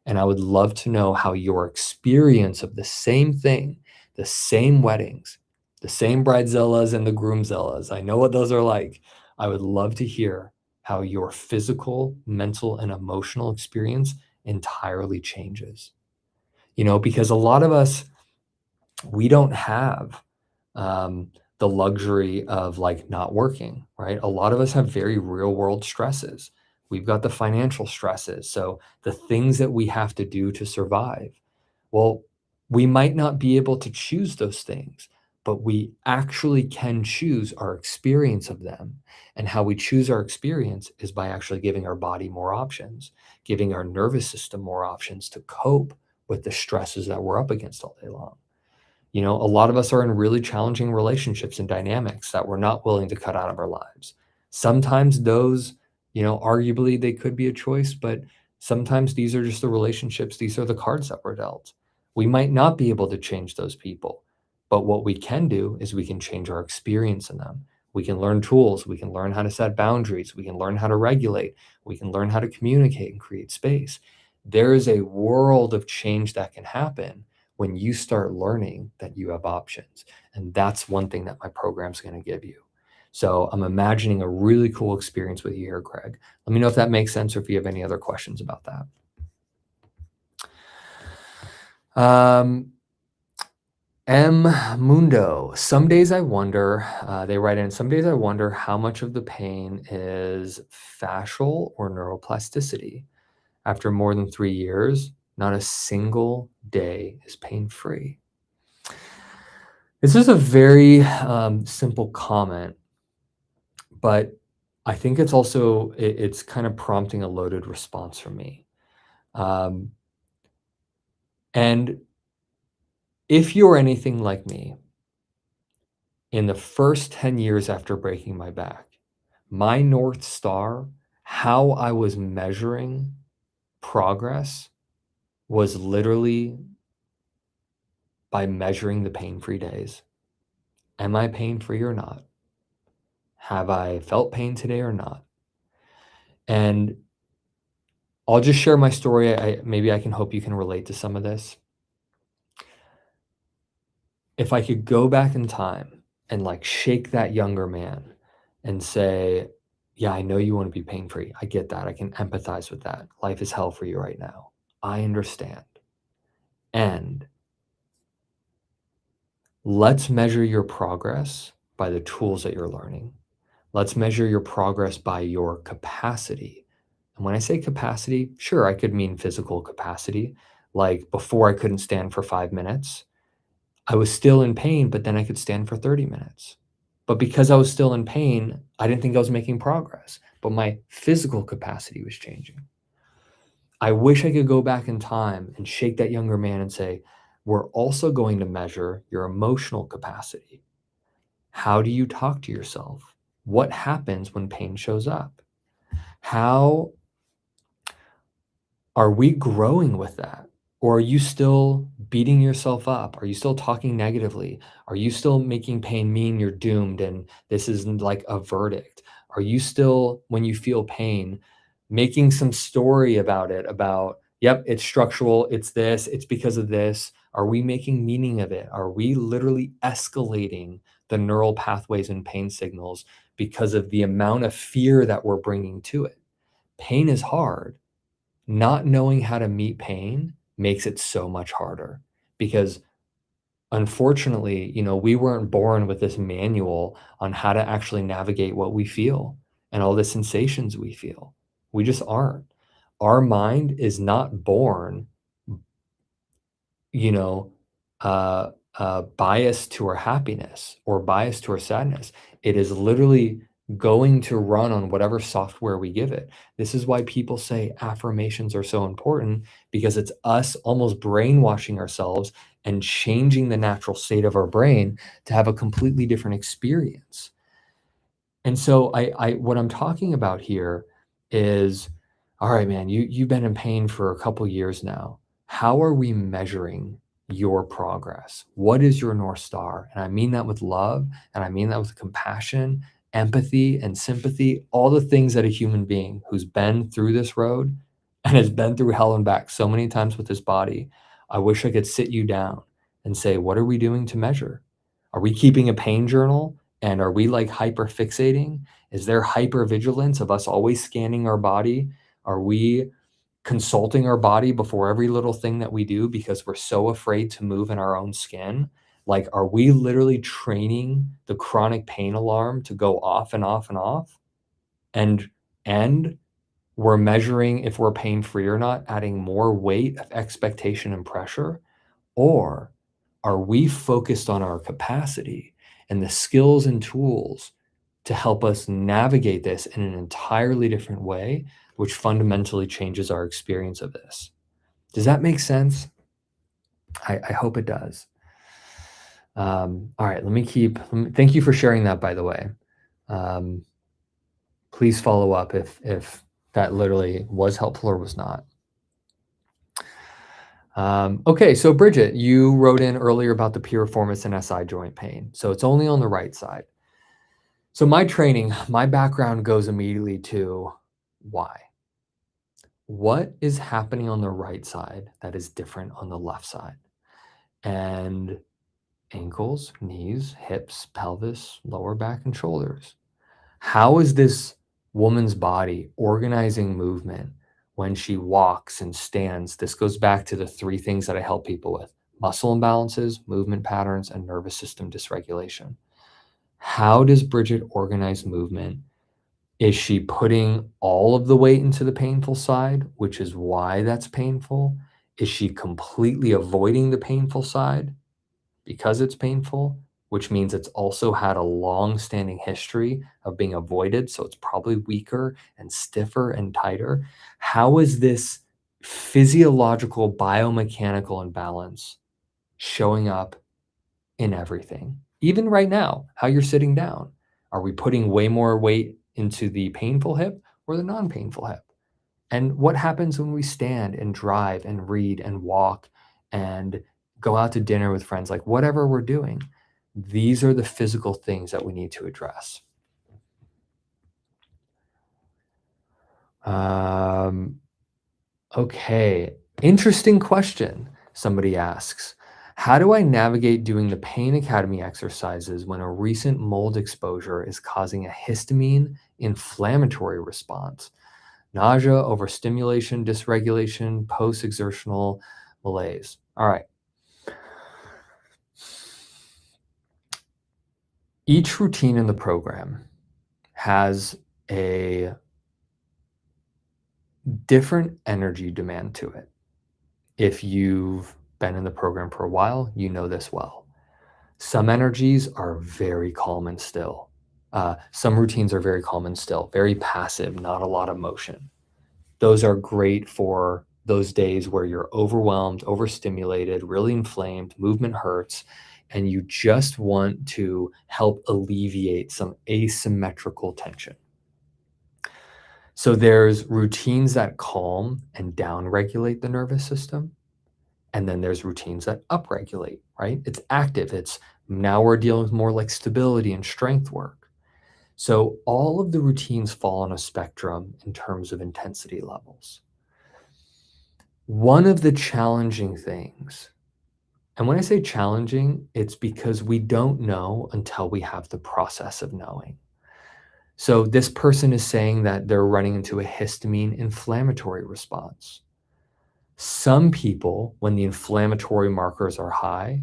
And I would love to know how your experience of the same thing, the same weddings, the same bridezillas and the groomzillas, I know what those are like. I would love to hear how your physical, mental, and emotional experience entirely changes. Because a lot of us, we don't have um, the luxury of like not working, right? A lot of us have very real world stresses. We've got the financial stresses. So the things that we have to do to survive. Well, we might not be able to choose those things, but we actually can choose our experience of them. And how we choose our experience is by actually giving our body more options, giving our nervous system more options to cope with the stresses that we're up against all day long. A lot of us are in really challenging relationships and dynamics that we're not willing to cut out of our lives. Sometimes those, arguably they could be a choice, but sometimes these are just the relationships, these are the cards that we're dealt. We might not be able to change those people, but what we can do is we can change our experience in them. We can learn tools, we can learn how to set boundaries, we can learn how to regulate, we can learn how to communicate and create space. There is a world of change that can happen when you start learning that you have options. And that's one thing that my program's going to give you. So I'm imagining a really cool experience with you here, Craig. Let me know if that makes sense or if you have any other questions about that. M. Mundo. Some days I wonder, they write in, some days I wonder how much of the pain is fascial or neuroplasticity. After more than 3 years, not a single day is pain-free. This is a very simple comment, but I think it's also, it's kind of prompting a loaded response from me. And if you're anything like me, in the first 10 years after breaking my back, my North Star, how I was measuring progress, was literally by measuring the pain-free days. Am I pain-free or not? Have I felt pain today or not? And I'll just share my story. Maybe I can hope you can relate to some of this. If I could go back in time and like shake that younger man and say, yeah, I know you want to be pain-free. I get that. I can empathize with that. Life is hell for you right now. I understand. And let's measure your progress by the tools that you're learning. Let's measure your progress by your capacity. And when I say capacity, sure, I could mean physical capacity. Like before I couldn't stand for 5 minutes. I was still in pain, but then I could stand for 30 minutes. But because I was still in pain, I didn't think I was making progress, but my physical capacity was changing. I wish I could go back in time and shake that younger man and say, we're also going to measure your emotional capacity. How do you talk to yourself? What happens when pain shows up? How are we growing with that? Or are you still beating yourself up? Are you still talking negatively? Are you still making pain mean you're doomed and this isn't like a verdict? Are you still, when you feel pain, making some story about it, about, yep, it's structural, it's this, it's because of this? Are we making meaning of it? Are we literally escalating the neural pathways and pain signals because of the amount of fear that we're bringing to it? Pain is hard. Not knowing how to meet pain makes it so much harder because unfortunately, we weren't born with this manual on how to actually navigate what we feel and all the sensations we feel. We just aren't. Our mind is not born, you know, biased to our happiness or biased to our sadness. It is literally going to run on whatever software we give it. This is why people say affirmations are so important, because it's us almost brainwashing ourselves and changing the natural state of our brain to have a completely different experience. And so what I'm talking about here is, all right, man, you've been in pain for a couple years now. How are we measuring your progress? What is your North Star? And I mean that with love, and I mean that with compassion, empathy, and sympathy, all the things that a human being who's been through this road and has been through hell and back so many times with his body, I wish I could sit you down and say, what are we doing to measure? Are we keeping a pain journal? And are we like hyper fixating Is there hypervigilance of us always scanning our body? Are we consulting our body before every little thing that we do because we're so afraid to move in our own skin? Like, are we literally training the chronic pain alarm to go off and off and off? And we're measuring if we're pain free or not, adding more weight of expectation and pressure? Or are we focused on our capacity and the skills and tools to help us navigate this in an entirely different way, which fundamentally changes our experience of this? Does that make sense? I hope it does. All right, thank you for sharing that, by the way. Please follow up if that literally was helpful or was not. Okay, so Bridget, you wrote in earlier about the piriformis and SI joint pain. So it's only on the right side. So my training, my background goes immediately to why. What is happening on the right side that is different on the left side? And ankles, knees, hips, pelvis, lower back, and shoulders. How is this woman's body organizing movement when she walks and stands? This goes back to the three things that I help people with: muscle imbalances, movement patterns, and nervous system dysregulation. How does Bridget organize movement? Is she putting all of the weight into the painful side, which is why that's painful? Is she completely avoiding the painful side because it's painful, which means it's also had a long-standing history of being avoided, so it's probably weaker and stiffer and tighter? How is this physiological biomechanical imbalance showing up in everything? Even right now, how you're sitting down. Are we putting way more weight into the painful hip or the non-painful hip? And what happens when we stand and drive and read and walk and go out to dinner with friends? Like, whatever we're doing, these are the physical things that we need to address. Okay, interesting question. Somebody asks, how do I navigate doing the Pain Academy exercises when a recent mold exposure is causing a histamine inflammatory response? Nausea, overstimulation, dysregulation, post-exertional malaise. All right. Each routine in the program has a different energy demand to it. If you've been in the program for a while, you know this well. Some energies are very calm and still. Some routines are very calm and still, very passive, not a lot of motion. Those are great for those days where you're overwhelmed, overstimulated, really inflamed, movement hurts, and you just want to help alleviate some asymmetrical tension. So there's routines that calm and downregulate the nervous system. And then there's routines that upregulate, right? It's active. Now we're dealing with more like stability and strength work. So all of the routines fall on a spectrum in terms of intensity levels. One of the challenging things, and when I say challenging, it's because we don't know until we have the process of knowing. So this person is saying that they're running into a histamine inflammatory response. Some people, when the inflammatory markers are high,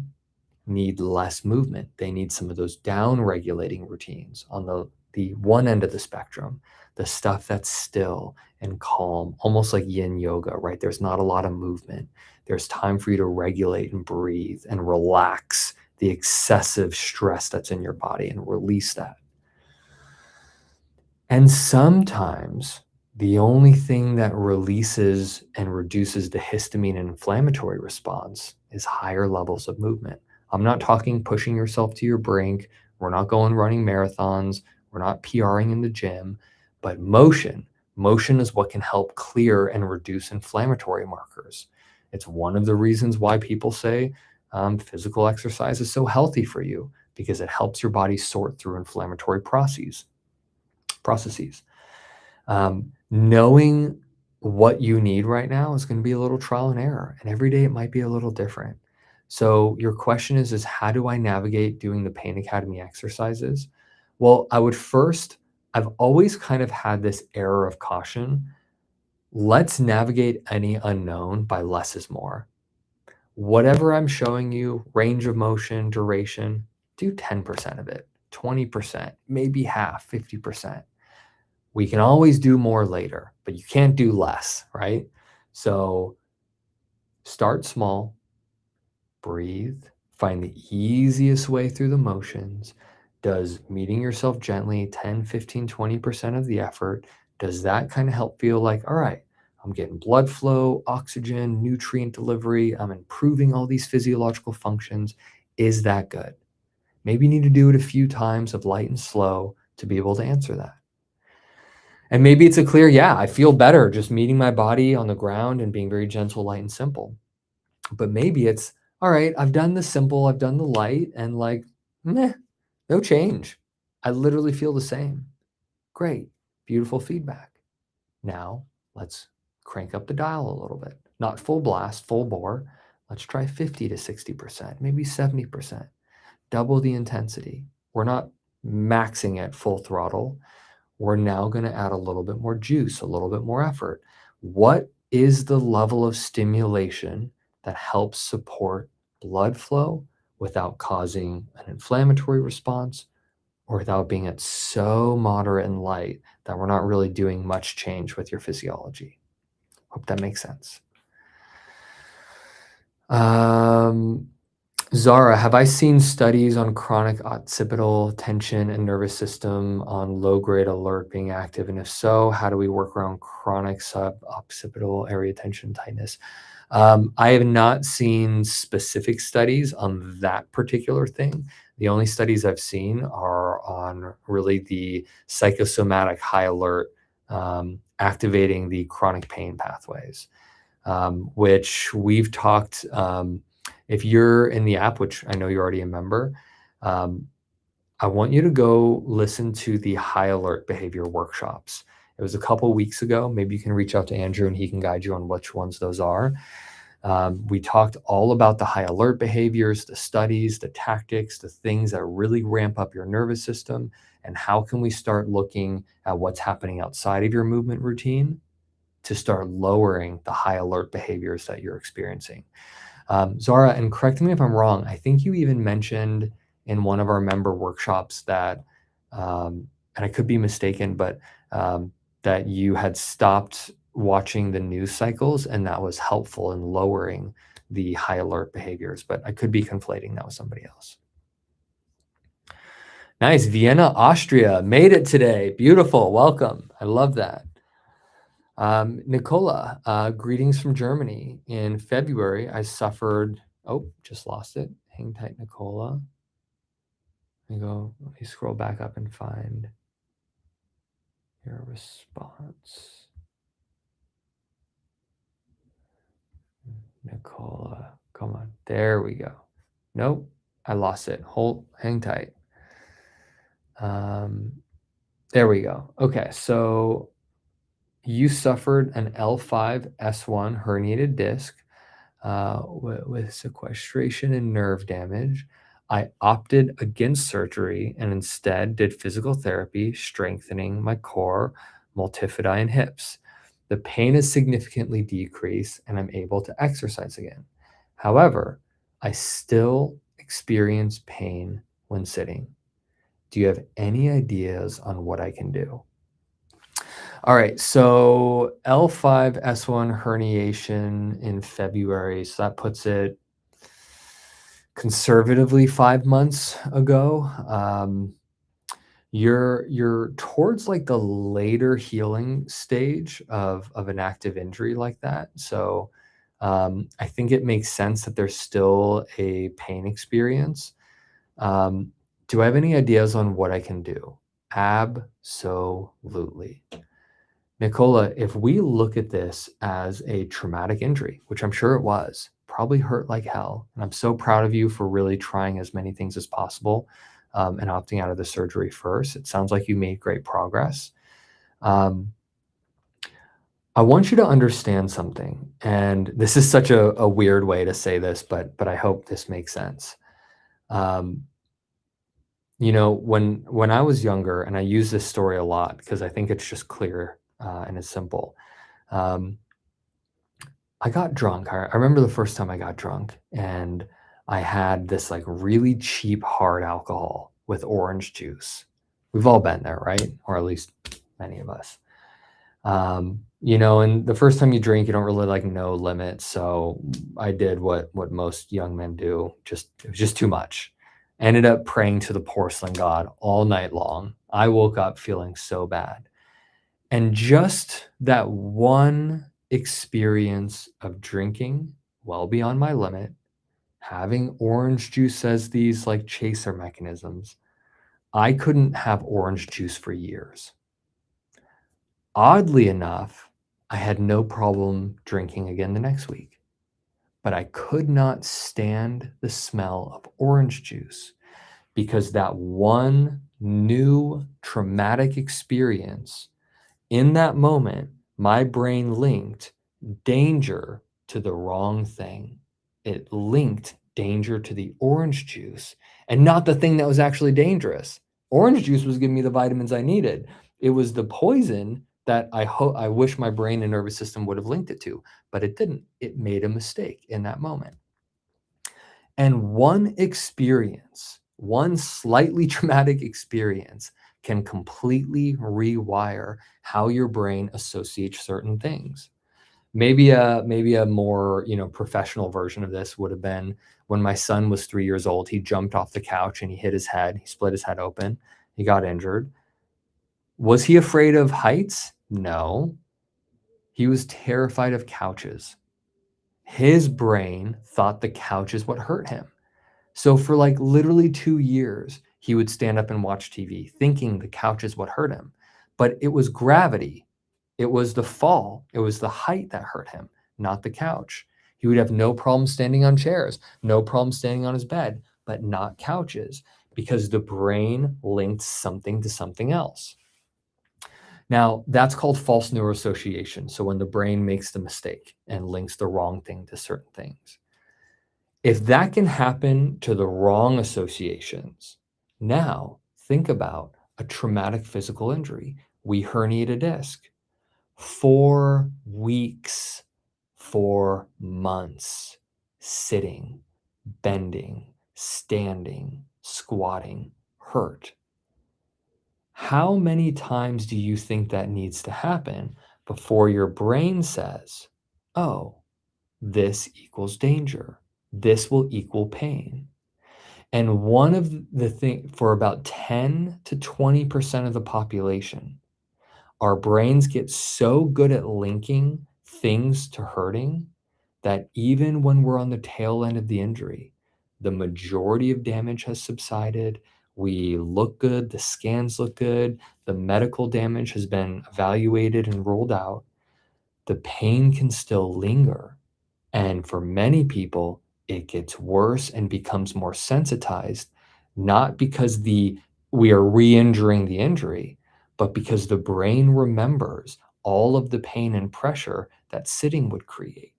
need less movement. They need some of those down-regulating routines on the one end of the spectrum, the stuff that's still and calm, almost like yin yoga, right? There's not a lot of movement. There's time for you to regulate and breathe and relax the excessive stress that's in your body and release that. And sometimes the only thing that releases and reduces the histamine and inflammatory response is higher levels of movement. I'm not talking pushing yourself to your brink. We're not going running marathons. We're not PRing in the gym, but motion. Motion is what can help clear and reduce inflammatory markers. It's one of the reasons why people say physical exercise is so healthy for you, because it helps your body sort through inflammatory processes. Knowing what you need right now is going to be a little trial and error, and every day it might be a little different. So your question is how do I navigate doing the Pain Academy exercises? Well, I would first I've always kind of had this error of caution. Let's navigate any unknown by less is more. Whatever I'm showing you, range of motion, duration, do 10% of it, 20%, maybe half, 50%. We can always do more later, but you can't do less, right? So start small, breathe, find the easiest way through the motions. Does meeting yourself gently 10, 15, 20% of the effort, does that kind of help feel like, all right, I'm getting blood flow, oxygen, nutrient delivery, I'm improving all these physiological functions. Is that good? Maybe you need to do it a few times of light and slow to be able to answer that. And maybe it's a clear, yeah, I feel better just meeting my body on the ground and being very gentle, light, and simple. But maybe it's, all right, I've done the simple, I've done the light, and like, meh, no change. I literally feel the same. Great, beautiful feedback. Now let's crank up the dial a little bit. Not full blast, full bore. Let's try 50 to 60%, maybe 70%. Double the intensity. We're not maxing at full throttle. We're now going to add a little bit more juice, a little bit more effort. What is the level of stimulation that helps support blood flow without causing an inflammatory response or without being at so moderate and light that we're not really doing much change with your physiology? Hope that makes sense. Zara, have I seen studies on chronic occipital tension and nervous system on low-grade alert being active? And if so, how do we work around chronic suboccipital area tension tightness? I have not seen specific studies on that particular thing. The only studies I've seen are on really the psychosomatic high alert activating the chronic pain pathways, which we've talked. If you're in the app, which I know you're already a member, I want you to go listen to the high alert behavior workshops. It was a couple weeks ago. Maybe you can reach out to Andrew and he can guide you on which ones those are. We talked all about the high alert behaviors, the studies, the tactics, the things that really ramp up your nervous system, and how can we start looking at what's happening outside of your movement routine to start lowering the high alert behaviors that you're experiencing. Zara, and correct me if I'm wrong, I think you even mentioned in one of our member workshops that, and I could be mistaken, but that you had stopped watching the news cycles and that was helpful in lowering the high alert behaviors, but I could be conflating that with somebody else. Nice. Vienna, Austria, made it today. Beautiful. Welcome. I love that. Nicola, greetings from Germany. In February, I suffered, just lost it. Hang tight, Nicola. Let me scroll back up and find your response. Nicola, come on. There we go. Nope, I lost it. Hang tight. There we go. Okay, so you suffered an L5 S1 herniated disc with sequestration and nerve damage. I opted against surgery and instead did physical therapy, strengthening my core, multifidi, and hips. The pain is significantly decreased and I'm able to exercise again. However, I still experience pain when sitting. Do you have any ideas on what I can do? All right, so L5 S1 herniation in February, so that puts it conservatively 5 months ago. You're towards like the later healing stage of an active injury like that. So I think it makes sense that there's still a pain experience. Do I have any ideas on what I can do? Absolutely. Nicola, if we look at this as a traumatic injury, which I'm sure it was, probably hurt like hell, and I'm so proud of you for really trying as many things as possible and opting out of the surgery first. It sounds like you made great progress. I want you to understand something, and this is such a weird way to say this, but I hope this makes sense. When I was younger, and I use this story a lot because I think it's just clear and it's simple. Um, I got drunk. I remember the first time I got drunk, and I had this like really cheap hard alcohol with orange juice. We've all been there, right? Or at least many of us. And the first time you drink, you don't really like know limits. So I did what most young men do. It was just too much. Ended up praying to the porcelain god all night long. I woke up feeling so bad. And just that one experience of drinking well beyond my limit, having orange juice as these like chaser mechanisms, I couldn't have orange juice for years. Oddly enough, I had no problem drinking again the next week, but I could not stand the smell of orange juice because that one new traumatic experience in that moment, my brain linked danger to the wrong thing. It linked danger to the orange juice and not the thing that was actually dangerous. Orange juice was giving me the vitamins I needed. It was the poison that I wish my brain and nervous system would have linked it to, but it didn't. It made a mistake in that moment. And one experience, one slightly traumatic experience, can completely rewire how your brain associates certain things. Maybe a more professional version of this would have been when my son was 3 years old. He jumped off the couch and he hit his head. He split his head open. He got injured. Was he afraid of heights? No. He was terrified of couches. His brain thought the couch is what hurt him. So for like literally 2 years, he would stand up and watch TV thinking the couch is what hurt him. But it was gravity. It was the fall. It was the height that hurt him, not the couch. He would have no problem standing on chairs, no problem standing on his bed, but not couches because the brain linked something to something else. Now, that's called false neuroassociation. So when the brain makes the mistake and links the wrong thing to certain things. If that can happen to the wrong associations, now think about a traumatic physical injury. We herniate a disc. 4 weeks, 4 months, sitting, bending, standing, squatting, hurt. How many times do you think that needs to happen before your brain says, oh, this equals danger? This will equal pain. And one of the things for about 10 to 20% of the population, our brains get so good at linking things to hurting that even when we're on the tail end of the injury, the majority of damage has subsided. We look good, the scans look good, the medical damage has been evaluated and ruled out. The pain can still linger. And for many people, it gets worse and becomes more sensitized, not because we are re-injuring the injury, but because the brain remembers all of the pain and pressure that sitting would create.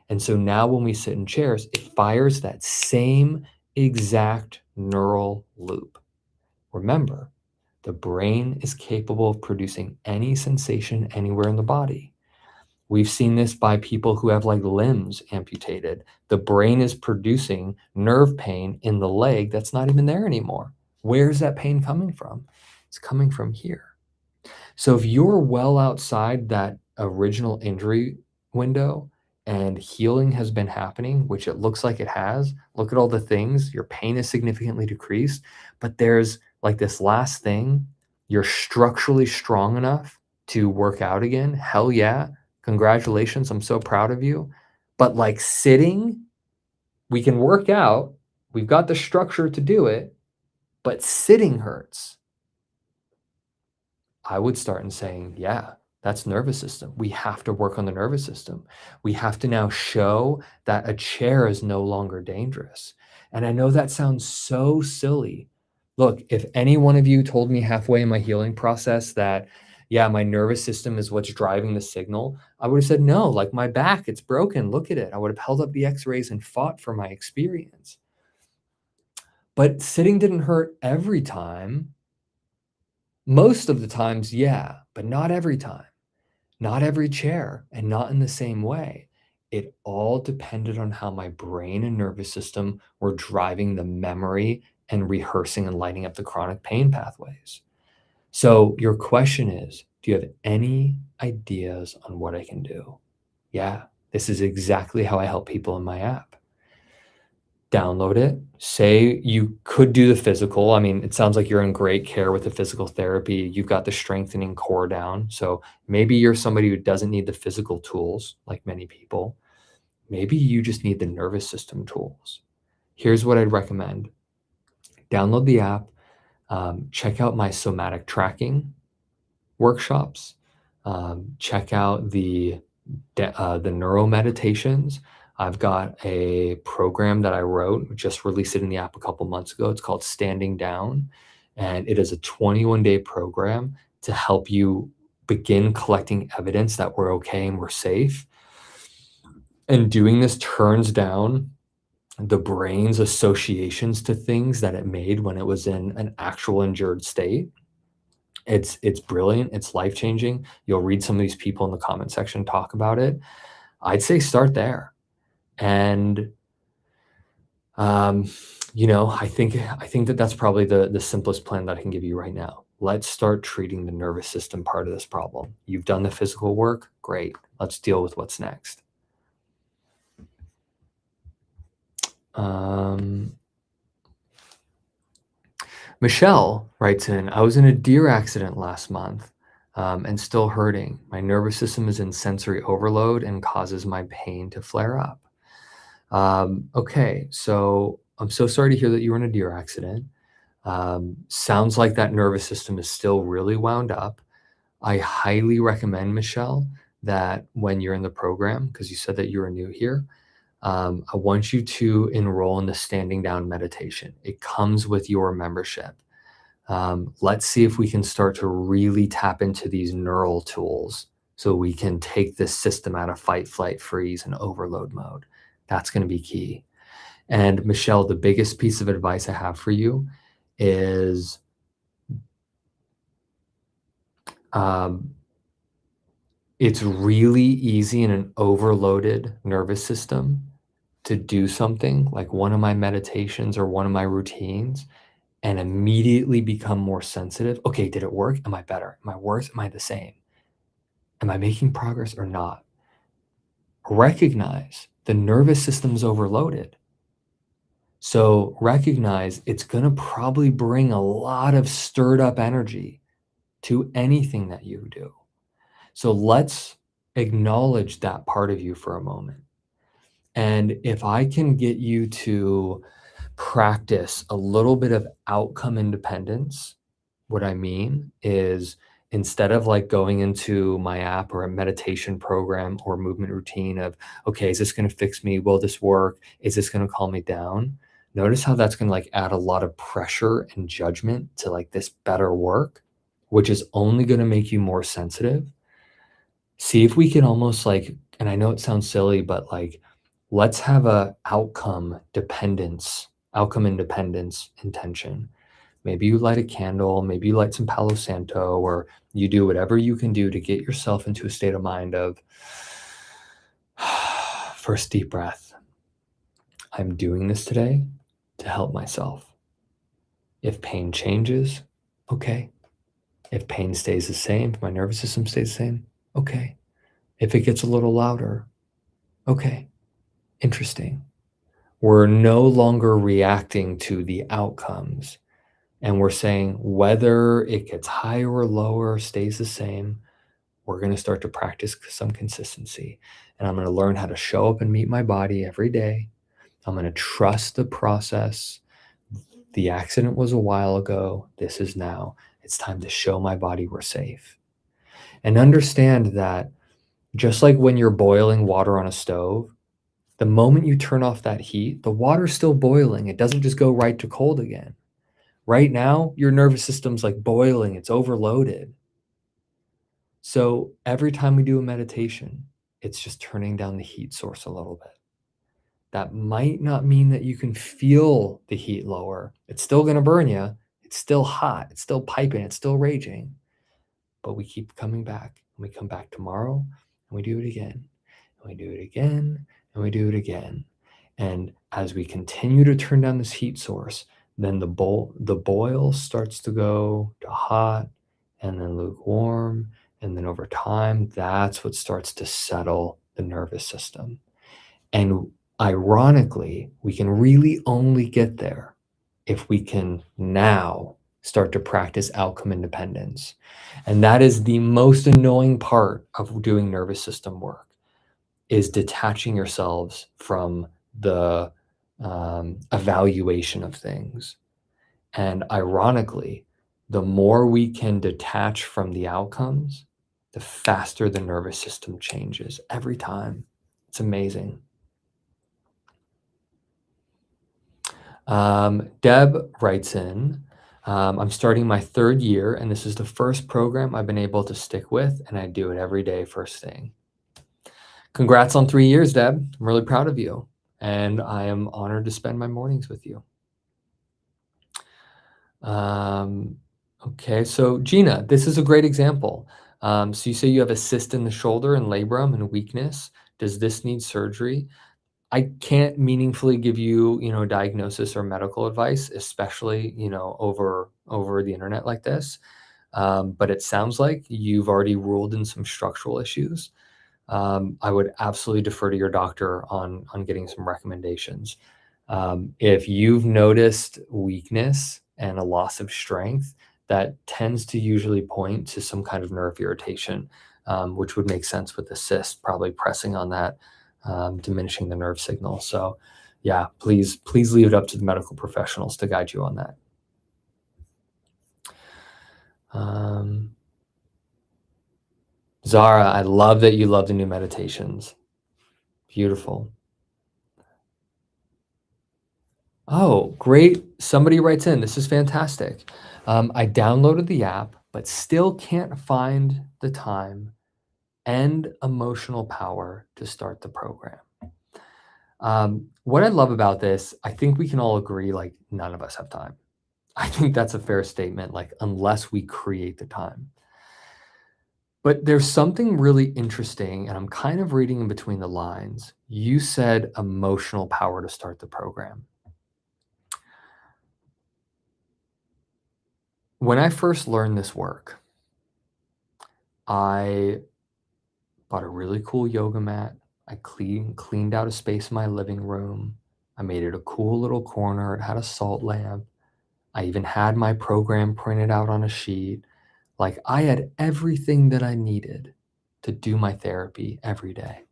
And so now when we sit in chairs, it fires that same exact neural loop. Remember, the brain is capable of producing any sensation anywhere in the body. We've seen this by people who have like limbs amputated. The brain is producing nerve pain in the leg that's not even there anymore. Where's that pain coming from? It's coming from here. So if you're well outside that original injury window and healing has been happening, which it looks like it has, look at all the things, your pain is significantly decreased, but there's like this last thing, you're structurally strong enough to work out again. Hell yeah. Congratulations. I'm so proud of you. But like sitting, we can work out. We've got the structure to do it, but sitting hurts. I would start in saying, yeah, that's nervous system. We have to work on the nervous system. We have to now show that a chair is no longer dangerous. And I know that sounds so silly. Look, if any one of you told me halfway in my healing process that, yeah, my nervous system is what's driving the signal, I would have said, no, like my back, it's broken. Look at it. I would have held up the x-rays and fought for my experience. But sitting didn't hurt every time. Most of the times, yeah, but not every time, not every chair, and not in the same way. It all depended on how my brain and nervous system were driving the memory and rehearsing and lighting up the chronic pain pathways. So your question is, do you have any ideas on what I can do? Yeah, this is exactly how I help people in my app. Download it. Say you could do the physical. I mean, it sounds like you're in great care with the physical therapy. You've got the strengthening core down. So maybe you're somebody who doesn't need the physical tools like many people. Maybe you just need the nervous system tools. Here's what I'd recommend. Download the app. Check out my somatic tracking workshops. Check out the neuro meditations. I've got a program that I wrote, just released it in the app a couple months ago. It's called Standing Down, and it is a 21-day program to help you begin collecting evidence that we're okay and we're safe. And doing this turns down the brain's associations to things that it made when it was in an actual injured state. It's brilliant. It's life-changing. You'll read some of these people in the comment section talk about it. I'd say start there. And I think that that's probably the simplest plan that I can give you right now. Let's start treating the nervous system part of this problem. You've done the physical work, great. Let's deal with what's next. Michelle writes in, I was in a deer accident last month and still hurting. My nervous system is in sensory overload and causes my pain to flare up. Okay, so I'm so sorry to hear that you were in a deer accident. Sounds like that nervous system is still really wound up. I highly recommend, Michelle, that when you're in the program, because you said that you were new here, I want you to enroll in the standing down meditation. It comes with your membership. Let's see if we can start to really tap into these neural tools so we can take this system out of fight, flight, freeze, and overload mode. That's going to be key. And Michelle, the biggest piece of advice I have for you is it's really easy in an overloaded nervous system to do something like one of my meditations or one of my routines and immediately become more sensitive. Okay, did it work? Am I better? Am I worse? Am I the same? Am I making progress or not? Recognize the nervous system's overloaded. So recognize it's going to probably bring a lot of stirred up energy to anything that you do. So let's acknowledge that part of you for a moment. And if I can get you to practice a little bit of outcome independence, what I mean is instead of like going into my app or a meditation program or movement routine of, okay, is this going to fix me? Will this work? Is this going to calm me down? Notice how that's going to like add a lot of pressure and judgment to like this better work, which is only going to make you more sensitive. See if we can almost like, and I know it sounds silly, but like, let's have a outcome independence intention. Maybe you light a candle, maybe you light some Palo Santo, or you do whatever you can do to get yourself into a state of mind of first deep breath. I'm doing this today to help myself. If pain changes, okay. If pain stays the same, if my nervous system stays the same, okay. If it gets a little louder, okay. Interesting. We're no longer reacting to the outcomes. And we're saying whether it gets higher or lower, stays the same, we're going to start to practice some consistency. And I'm going to learn how to show up and meet my body every day. I'm going to trust the process. The accident was a while ago. This is now. It's time to show my body we're safe. And understand that just like when you're boiling water on a stove, the moment you turn off that heat, the water's still boiling. It doesn't just go right to cold again. Right now, your nervous system's like boiling, it's overloaded. So every time we do a meditation, it's just turning down the heat source a little bit. that might not mean that you can feel the heat lower. It's still going to burn you. It's still hot. It's still piping. It's still raging. But we keep coming back. And we come back tomorrow and we do it again. And we do it again and we do it again. And as we continue to turn down this heat source, then the boil starts to go to hot and then lukewarm. And then over time, that's what starts to settle the nervous system. And ironically, we can really only get there if we can now start to practice outcome independence. And that is the most annoying part of doing nervous system work, is detaching yourselves from the evaluation of things. And ironically, the more we can detach from the outcomes, the faster the nervous system changes every time. It's amazing. Deb writes in, I'm starting my 3rd year, and this is the first program I've been able to stick with, and I do it every day first thing. Congrats on 3 years, Deb. I'm really proud of you, and I am honored to spend my mornings with you. Okay, so Gina, this is a great example. So you say you have a cyst in the shoulder and labrum and weakness. Does this need surgery? I can't meaningfully give you, a diagnosis or medical advice, especially, over the internet like this. But it sounds like you've already ruled in some structural issues. I would absolutely defer to your doctor on getting some recommendations. If you've noticed weakness and a loss of strength, that tends to usually point to some kind of nerve irritation, which would make sense with the cyst probably pressing on that, diminishing the nerve signal. So yeah, please leave it up to the medical professionals to guide you on that. Zara, I love that you love the new meditations. Beautiful. Oh, great. Somebody writes in, this is fantastic. I downloaded the app, but still can't find the time and emotional power to start the program. What I love about this, I think we can all agree, like, none of us have time. I think that's a fair statement, like, unless we create the time. But there's something really interesting, and I'm kind of reading in between the lines. You said emotional power to start the program. When I first learned this work, I bought a really cool yoga mat. I cleaned out a space in my living room. I made it a cool little corner. It had a salt lamp. I even had my program printed out on a sheet. Like, I had everything that I needed to do my therapy every day.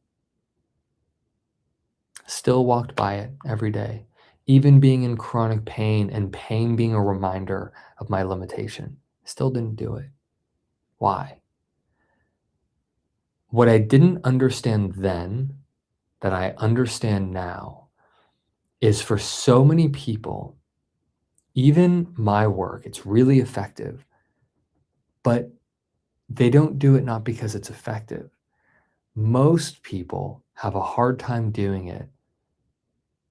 Still walked by it every day, even being in chronic pain and pain being a reminder of my limitation. Still didn't do it. Why? What I didn't understand then that I understand now is, for so many people, even my work, it's really effective, but they don't do it not because it's effective. Most people have a hard time doing it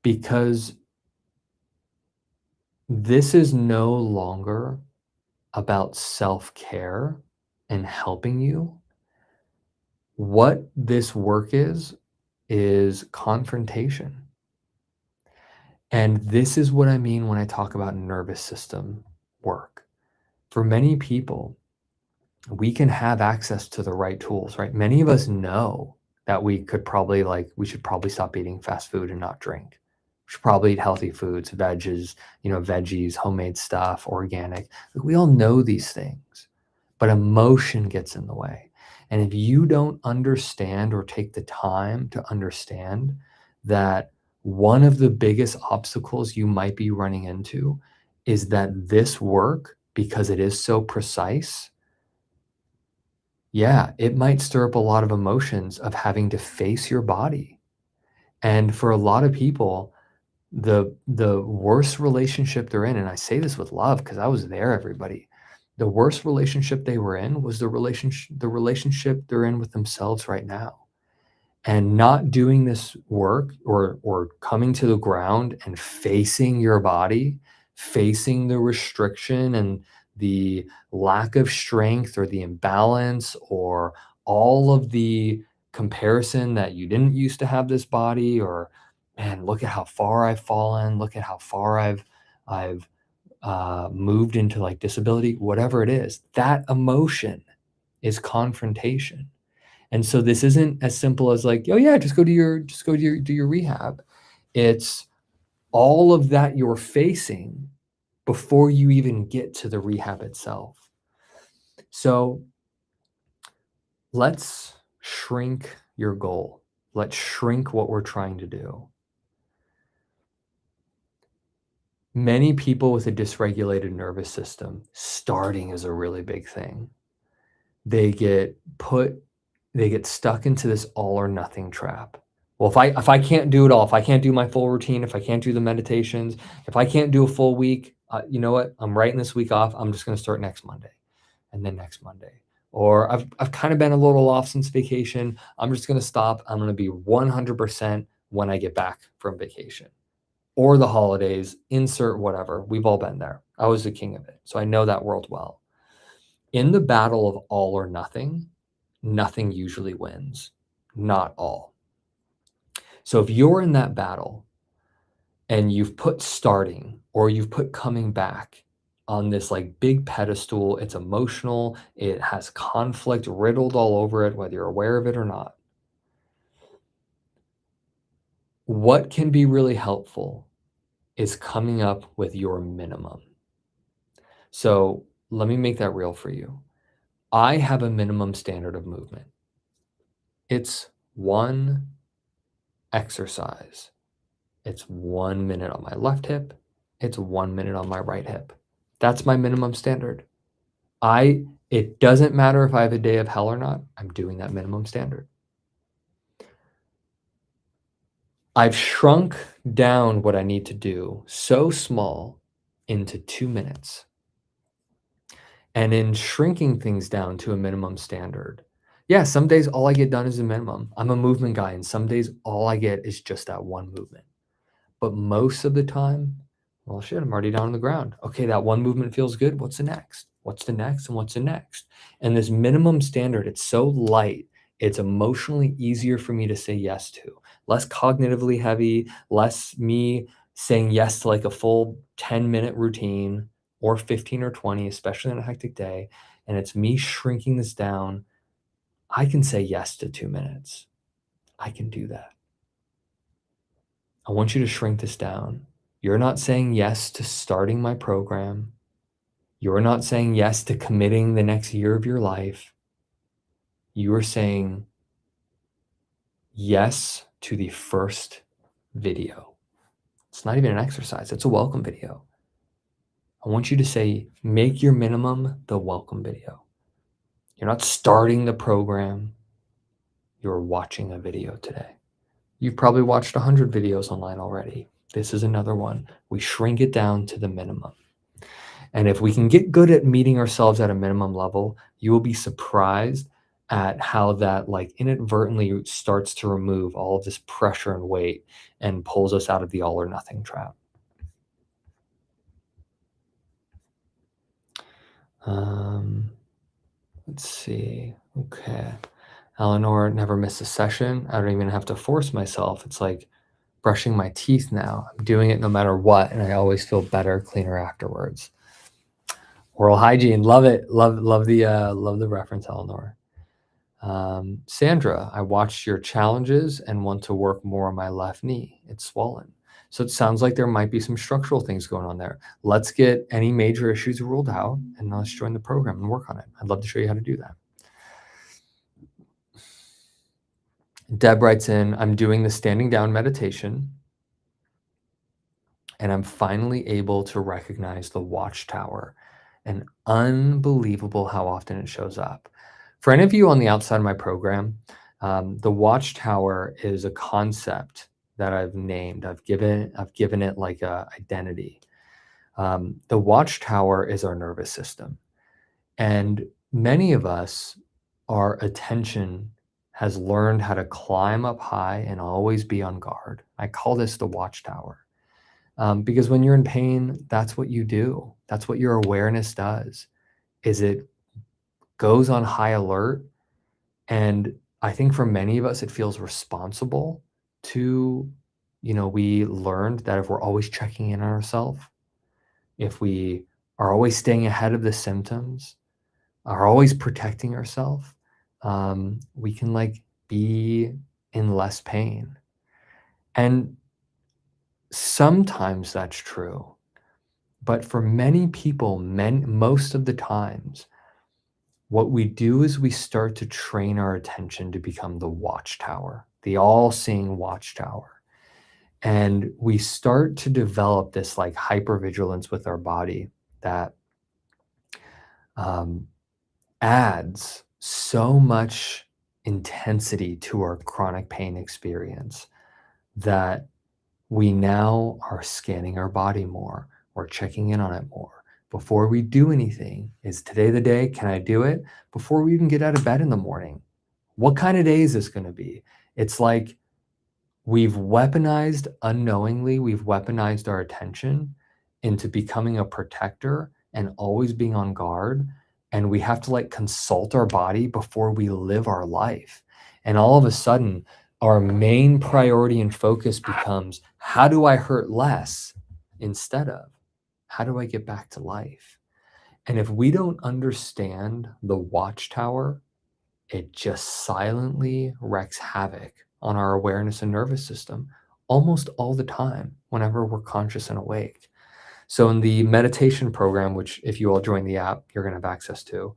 because this is no longer about self-care and helping you. What this work is confrontation. And this is what I mean when I talk about nervous system work. For many people, we can have access to the right tools, right? Many of us know that we should probably stop eating fast food and not drink. We should probably eat healthy foods, veggies, homemade stuff, organic. Like, we all know these things, but emotion gets in the way. And if you don't understand or take the time to understand that one of the biggest obstacles you might be running into is that this work, because it is so precise, yeah, it might stir up a lot of emotions of having to face your body. And for a lot of people, the worst relationship they're in, and I say this with love because I was there, everybody, the worst relationship they were in was the relationship they're in with themselves right now. And not doing this work or coming to the ground and facing your body, facing the restriction and the lack of strength or the imbalance or all of the comparison that you didn't used to have this body, or man, look at how far I've fallen, look at how far I've moved into like disability, whatever it is, that emotion is confrontation. And so this isn't as simple as like, oh yeah, just go do your rehab. It's all of that you're facing before you even get to the rehab itself. So let's shrink your goal. Let's shrink what we're trying to do. Many people with a dysregulated nervous system, starting is a really big thing. They get stuck into this all or nothing trap. Well, if I can't do it all, if I can't do my full routine, if I can't do the meditations, if I can't do a full week, you know what? I'm writing this week off. I'm just going to start next Monday, and then next Monday. Or I've kind of been a little off since vacation. I'm just going to stop. I'm going to be 100% when I get back from vacation or the holidays. Insert whatever. We've all been there. I was the king of it, so I know that world well. In the battle of all or nothing, nothing usually wins. Not all. So if you're in that battle and you've put starting or you've put coming back on this like big pedestal, it's emotional, it has conflict riddled all over it, whether you're aware of it or not. What can be really helpful is coming up with your minimum. So let me make that real for you. I have a minimum standard of movement. It's one exercise. It's 1 minute on my left hip. It's 1 minute on my right hip. That's my minimum standard. It doesn't matter if I have a day of hell or not. I'm doing that minimum standard. I've shrunk down what I need to do so small into 2 minutes. And in shrinking things down to a minimum standard, yeah, some days all I get done is a minimum. I'm a movement guy, and some days all I get is just that one movement. But most of the time, well, shit, I'm already down on the ground. Okay, that one movement feels good. What's the next? What's the next? And what's the next? And this minimum standard, it's so light. It's emotionally easier for me to say yes to. Less cognitively heavy, less me saying yes to like a full 10-minute routine or 15 or 20, especially on a hectic day. And it's me shrinking this down. I can say yes to 2 minutes. I can do that. I want you to shrink this down. You're not saying yes to starting my program. You're not saying yes to committing the next year of your life. You are saying yes to the first video. It's not even an exercise, it's a welcome video. I want you to say, make your minimum the welcome video. You're not starting the program. You're watching a video today. You've probably watched 100 videos online already. This is another one. We shrink it down to the minimum. And if we can get good at meeting ourselves at a minimum level, you will be surprised at how that like inadvertently starts to remove all of this pressure and weight and pulls us out of the all or nothing trap. Let's see. Okay. Eleanor, never missed a session. I don't even have to force myself. It's like brushing my teeth now. I'm doing it no matter what, and I always feel better, cleaner afterwards. Oral hygiene, love it. Love the reference, Eleanor. Sandra, I watched your challenges and want to work more on my left knee. It's swollen. So it sounds like there might be some structural things going on there. Let's get any major issues ruled out and let's join the program and work on it. I'd love to show you how to do that. Deb writes in, I'm doing the standing down meditation and I'm finally able to recognize the watchtower, and unbelievable how often it shows up. For any of you on the outside of my program, the watchtower is a concept that I've named. I've given it like a identity. The watchtower is our nervous system, and many of us, our attention has learned how to climb up high and always be on guard. I call this the watchtower. Because when you're in pain, that's what you do. That's what your awareness does, is it goes on high alert. And I think for many of us, it feels responsible to, we learned that if we're always checking in on ourselves, if we are always staying ahead of the symptoms, are always protecting ourselves, we can like be in less pain. And sometimes that's true. But for many people, most of the times, what we do is we start to train our attention to become the watchtower, the all-seeing watchtower. And we start to develop this like hypervigilance with our body that adds so much intensity to our chronic pain experience that we now are scanning our body more. We're checking in on it more. Before we do anything, is today the day? Can I do it? Before we even get out of bed in the morning, what kind of day is this going to be? It's like unknowingly, we've weaponized our attention into becoming a protector and always being on guard. And we have to like consult our body before we live our life. And all of a sudden, our main priority and focus becomes, how do I hurt less, instead of how do I get back to life? And if we don't understand the watchtower, it just silently wreaks havoc on our awareness and nervous system almost all the time whenever we're conscious and awake. So in the meditation program, which if you all join the app, you're going to have access to,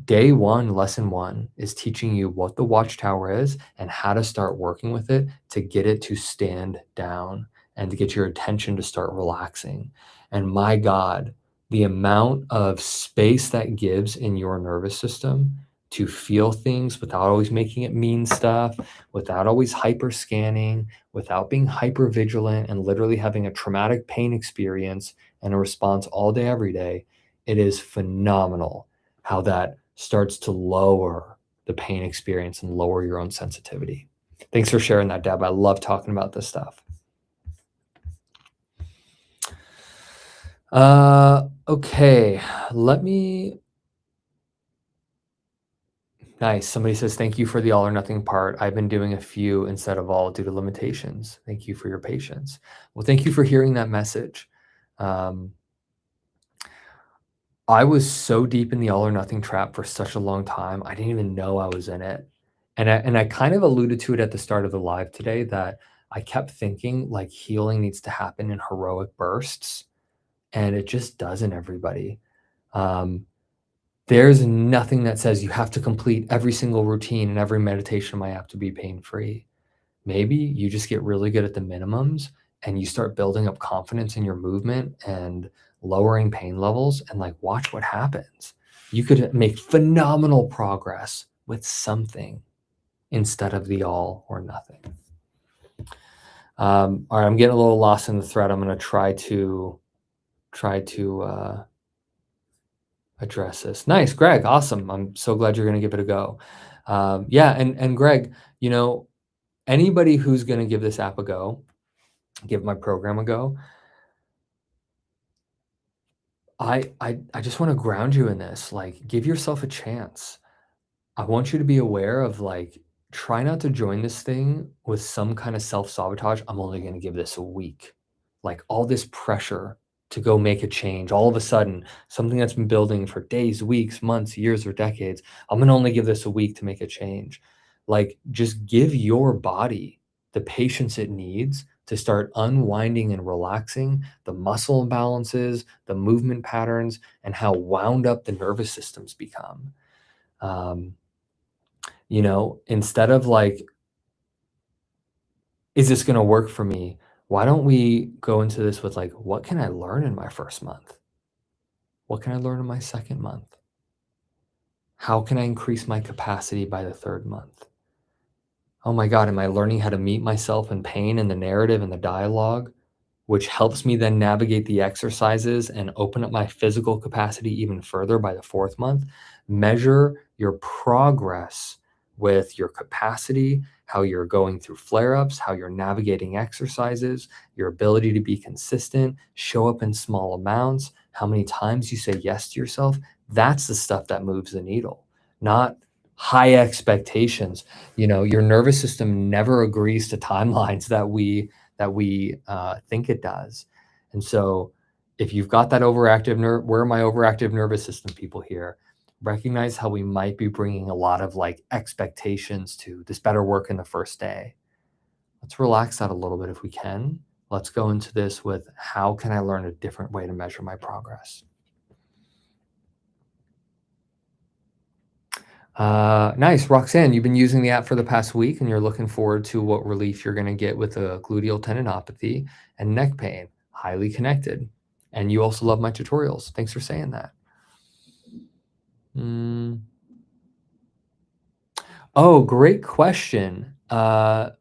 day one, lesson one is teaching you what the watchtower is and how to start working with it to get it to stand down and to get your attention to start relaxing. And my God, the amount of space that gives in your nervous system to feel things without always making it mean stuff, without always hyper scanning, without being hyper vigilant and literally having a traumatic pain experience and a response all day, every day. It is phenomenal how that starts to lower the pain experience and lower your own sensitivity. Thanks for sharing that, Deb. I love talking about this stuff. Okay, Nice. Somebody says, thank you for the all or nothing part. I've been doing a few instead of all due to limitations. Thank you for your patience. Well, thank you for hearing that message. I was so deep in the all or nothing trap for such a long time. I didn't even know I was in it. And I kind of alluded to it at the start of the live today that I kept thinking like healing needs to happen in heroic bursts. And it just doesn't, everybody. There's nothing that says you have to complete every single routine and every meditation in my app to be pain-free. Maybe you just get really good at the minimums and you start building up confidence in your movement and lowering pain levels and like watch what happens. You could make phenomenal progress with something instead of the all or nothing. All right, I'm getting a little lost in the thread. I'm going to try to address this. Nice, Greg. Awesome. I'm so glad you're going to give it a go. Yeah. And Greg, anybody who's going to give this app a go, give my program a go, I just want to ground you in this. Like, give yourself a chance. I want you to be aware of like, try not to join this thing with some kind of self-sabotage. I'm only going to give this a week. Like all this pressure to go make a change. All of a sudden, something that's been building for days, weeks, months, years, or decades, I'm going to only give this a week to make a change. Like, just give your body the patience it needs to start unwinding and relaxing the muscle imbalances, the movement patterns, and how wound up the nervous systems become. Instead of like, is this going to work for me? Why don't we go into this with like, what can I learn in my first month? What can I learn in my second month? How can I increase my capacity by the third month? Oh my God, am I learning how to meet myself in pain and the narrative and the dialogue, which helps me then navigate the exercises and open up my physical capacity even further by the fourth month? Measure your progress with your capacity, how you're going through flare-ups, how you're navigating exercises, your ability to be consistent, show up in small amounts, how many times you say yes to yourself. That's the stuff that moves the needle, not high expectations. Your nervous system never agrees to timelines that we think it does. And so if you've got that overactive nerve, where are my overactive nervous system people here? Recognize how we might be bringing a lot of like expectations to this better work in the first day. Let's relax that a little bit if we can. Let's go into this with how can I learn a different way to measure my progress? Nice. Roxanne, you've been using the app for the past week and you're looking forward to what relief you're going to get with a gluteal tendinopathy and neck pain. Highly connected. And you also love my tutorials. Thanks for saying that. Oh, great question. Dale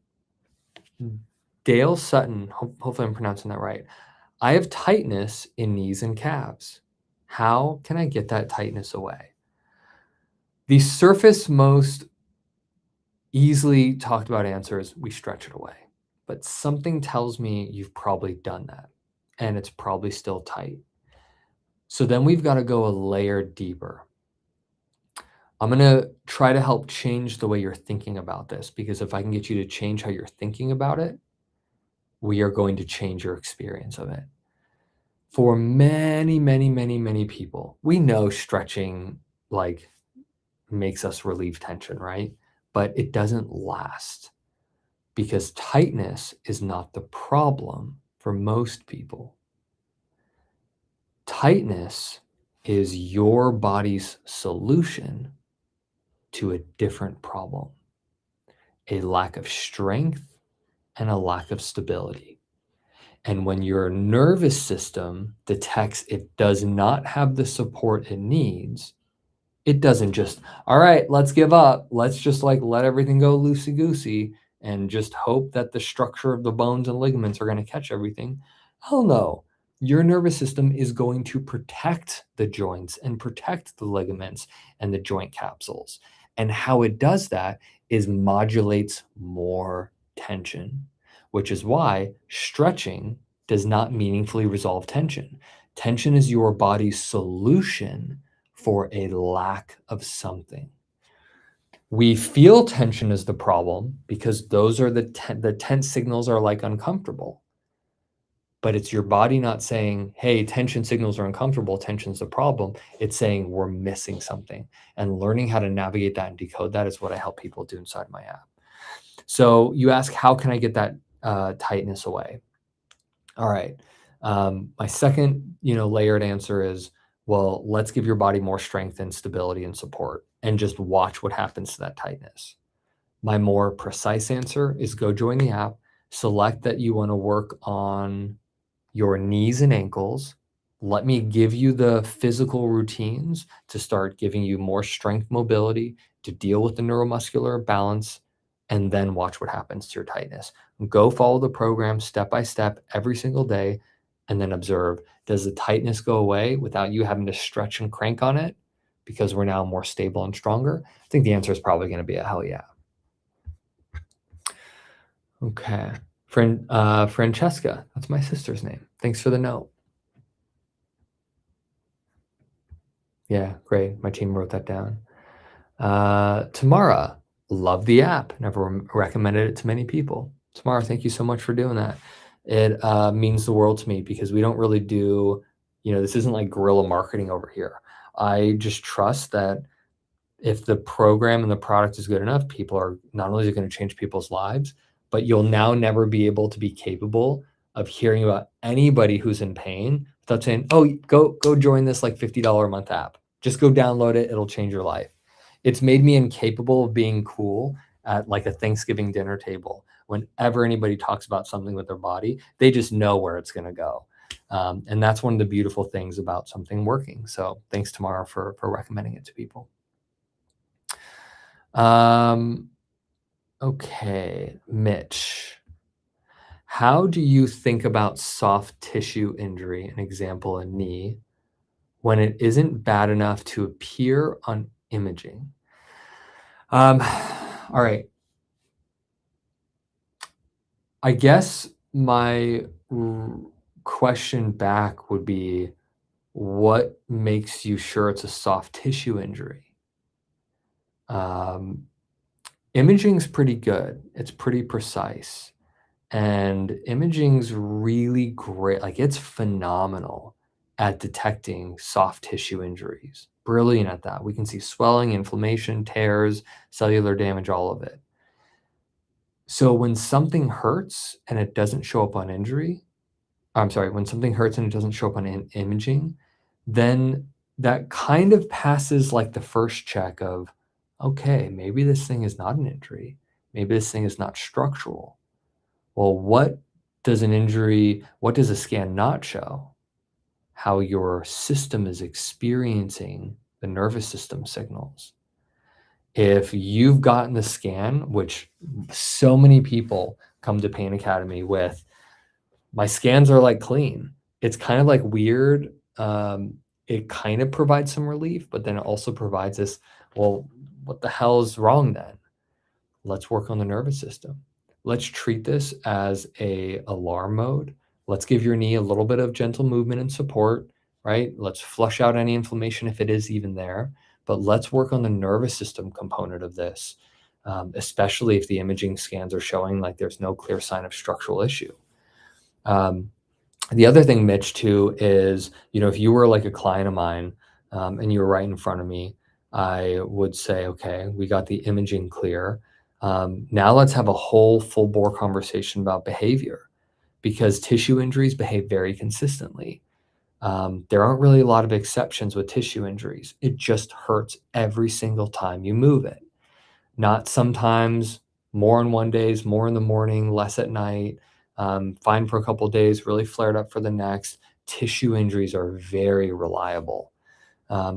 Sutton, hopefully I'm pronouncing that right. I have tightness in knees and calves. How can I get that tightness away? The surface most easily talked about answer is we stretch it away. But something tells me you've probably done that and it's probably still tight. So then we've got to go a layer deeper. I'm going to try to help change the way you're thinking about this, because if I can get you to change how you're thinking about it, we are going to change your experience of it. For many, many, many, many people, we know stretching like makes us relieve tension, right? But it doesn't last, because tightness is not the problem for most people. Tightness is your body's solution to a different problem, a lack of strength and a lack of stability. And when your nervous system detects it does not have the support it needs, it doesn't just, all right, let's give up. Let's just like let everything go loosey-goosey and just hope that the structure of the bones and ligaments are going to catch everything. Hell no. Your nervous system is going to protect the joints and protect the ligaments and the joint capsules. And how it does that is modulates more tension, which is why stretching does not meaningfully resolve tension. Tension is your body's solution for a lack of something. We feel tension is the problem because those are the tense signals are like uncomfortable. But it's your body not saying, hey, tension signals are uncomfortable, tension's the problem. It's saying we're missing something. And learning how to navigate that and decode that is what I help people do inside my app. So you ask, how can I get that tightness away? All right. My second, layered answer is, well, let's give your body more strength and stability and support and just watch what happens to that tightness. My more precise answer is go join the app, select that you want to work on your knees and ankles. Let me give you the physical routines to start giving you more strength, mobility, to deal with the neuromuscular balance, and then watch what happens to your tightness. Go follow the program step by step every single day, and then observe, does the tightness go away without you having to stretch and crank on it because we're now more stable and stronger? I think the answer is probably going to be a hell yeah. Okay. Francesca, that's my sister's name. Thanks for the note. Yeah, great. My team wrote that down. Tamara, love the app. Never recommended it to many people. Tamara, thank you so much for doing that. It means the world to me because we don't really do, this isn't like guerrilla marketing over here. I just trust that if the program and the product is good enough, people are not only going to change people's lives, but you'll now never be able to be capable of hearing about anybody who's in pain without saying, oh, go join this like $50 a month app. Just go download it. It'll change your life. It's made me incapable of being cool at like a Thanksgiving dinner table. Whenever anybody talks about something with their body, they just know where it's going to go. And that's one of the beautiful things about something working. So thanks, Tamara, for recommending it to people. Okay, Mitch. How do you think about soft tissue injury, an example, a knee, when it isn't bad enough to appear on imaging? All right. I guess my question back would be, what makes you sure it's a soft tissue injury? Um, Imaging's pretty good. It's pretty precise. And imaging's really great. Like, it's phenomenal at detecting soft tissue injuries. Brilliant at that. We can see swelling, inflammation, tears, cellular damage, all of it. So when something hurts and it doesn't show up on when something hurts and it doesn't show up on imaging, then that kind of passes like the first check of, okay, maybe this thing is not an injury. Maybe this thing is not structural. Well, what does a scan not show? How your system is experiencing the nervous system signals. If you've gotten the scan, which so many people come to Pain Academy with, my scans are like clean. It's kind of like weird. It kind of provides some relief, but then it also provides this, well, what the hell is wrong then? Let's work on the nervous system. Let's treat this as a alarm mode. Let's give your knee a little bit of gentle movement and support, right? Let's flush out any inflammation if it is even there, but let's work on the nervous system component of this, especially if the imaging scans are showing like there's no clear sign of structural issue. The other thing, Mitch, too, is, if you were like a client of mine and you were right in front of me, I would say, okay, we got the imaging clear. Now let's have a whole full bore conversation about behavior, because tissue injuries behave very consistently. There aren't really a lot of exceptions with tissue injuries. It just hurts every single time you move it. Not sometimes more on one days, more in the morning, less at night, fine for a couple of days, really flared up for the next. Tissue injuries are very reliable.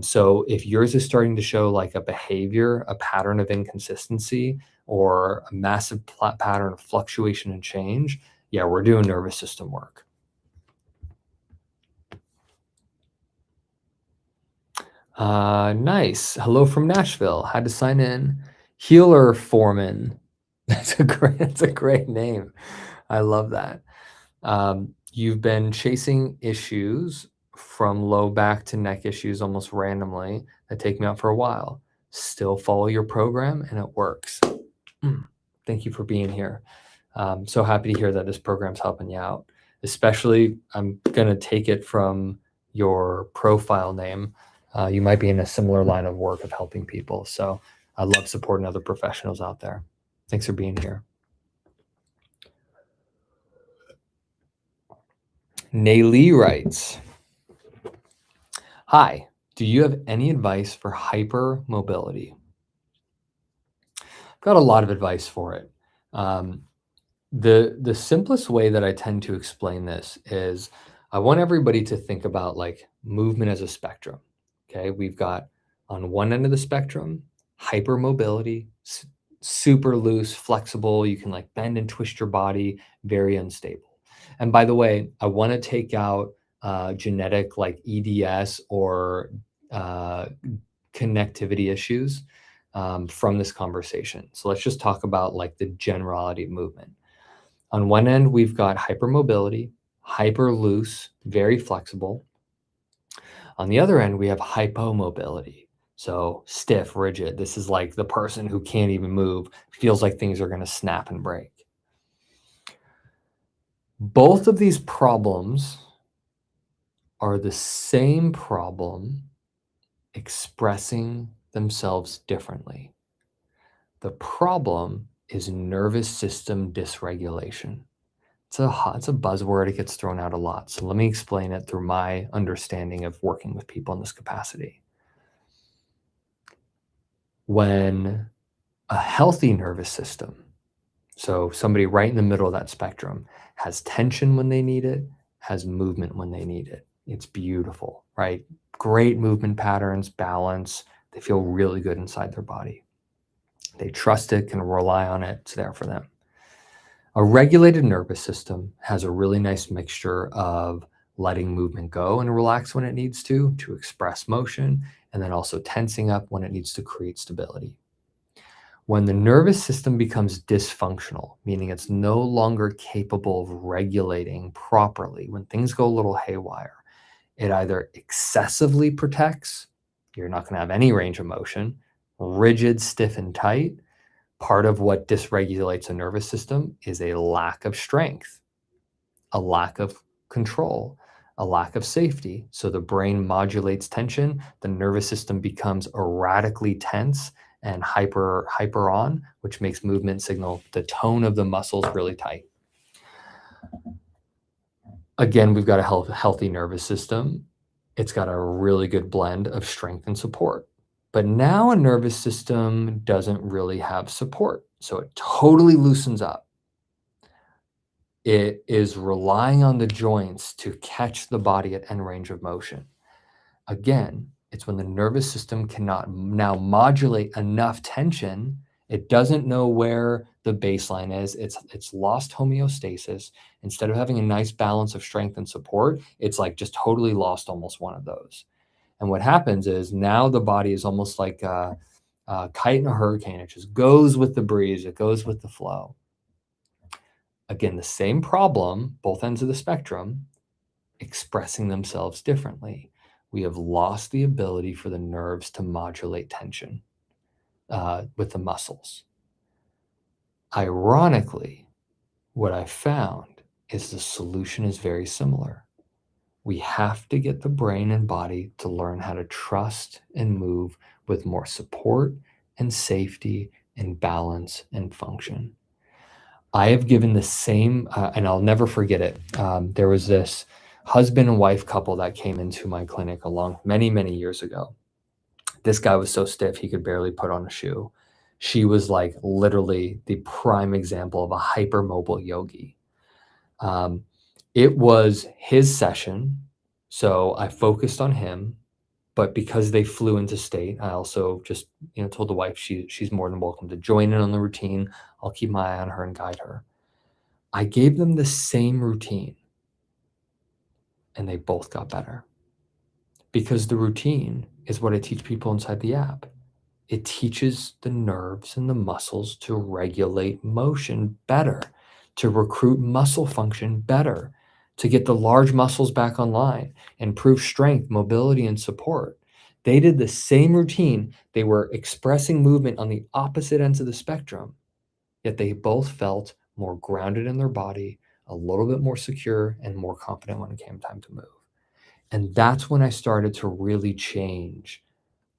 So if yours is starting to show like a behavior, a pattern of inconsistency, or a massive pattern of fluctuation and change, yeah, we're doing nervous system work. Nice. Hello from Nashville. Had to sign in. Healer Foreman. That's a great name. I love that. You've been chasing issues from low back to neck issues almost randomly that take me out for a while. Still follow your program and it works. Thank you for being here. So happy to hear that this program's helping you out. Especially, I'm going to take it from your profile name. You might be in a similar line of work of helping people. So I love supporting other professionals out there. Thanks for being here. Naylee writes, hi, do you have any advice for hypermobility? I've got a lot of advice for it. The simplest way that I tend to explain this is I want everybody to think about like movement as a spectrum. Okay, we've got on one end of the spectrum, hypermobility, super loose, flexible. You can like bend and twist your body, very unstable. And by the way, I want to take out genetic like EDS or connectivity issues from this conversation. So let's just talk about like the generality of movement. On one end, we've got hypermobility, hyper loose, very flexible. On the other end, we have hypomobility. So stiff, rigid. This is like the person who can't even move, feels like things are going to snap and break. Both of these problems are the same problem expressing themselves differently. The problem is nervous system dysregulation. It's a buzzword. It gets thrown out a lot. So let me explain it through my understanding of working with people in this capacity. When a healthy nervous system, so somebody right in the middle of that spectrum, has tension when they need it, has movement when they need it, it's beautiful, right? Great movement patterns, balance. They feel really good inside their body. They trust it, can rely on it. It's there for them. A regulated nervous system has a really nice mixture of letting movement go and relax when it needs to express motion, and then also tensing up when it needs to create stability. When the nervous system becomes dysfunctional, meaning it's no longer capable of regulating properly, when things go a little haywire, it either excessively protects, you're not going to have any range of motion, rigid, stiff, and tight. Part of what dysregulates a nervous system is a lack of strength, a lack of control, a lack of safety. So the brain modulates tension, the nervous system becomes erratically tense and hyper on, which makes movement signal the tone of the muscles really tight. Again, we've got a healthy nervous system. It's got a really good blend of strength and support. But now a nervous system doesn't really have support. So it totally loosens up. It is relying on the joints to catch the body at end range of motion. Again, it's when the nervous system cannot now modulate enough tension. It doesn't know where the baseline is. It's lost homeostasis. Instead of having a nice balance of strength and support, it's like just totally lost almost one of those. And what happens is now the body is almost like a kite in a hurricane. It just goes with the breeze. It goes with the flow. Again, the same problem, both ends of the spectrum, expressing themselves differently. We have lost the ability for the nerves to modulate tension with the muscles. Ironically, what I found is the solution is very similar. We have to get the brain and body to learn how to trust and move with more support and safety and balance and function. I have given the same, and I'll never forget it. There was this husband and wife couple that came into my clinic along many, many years ago. This guy was so stiff, he could barely put on a shoe. She was like literally the prime example of a hypermobile yogi. It was his session, so I focused on him. But because they flew into state, I also just told the wife she's more than welcome to join in on the routine. I'll keep my eye on her and guide her. I gave them the same routine, and they both got better. Because the routine is what I teach people inside the app. It teaches the nerves and the muscles to regulate motion better, to recruit muscle function better, to get the large muscles back online, improve strength, mobility, and support. They did the same routine. They were expressing movement on the opposite ends of the spectrum, yet they both felt more grounded in their body, a little bit more secure, and more confident when it came time to move. And that's when I started to really change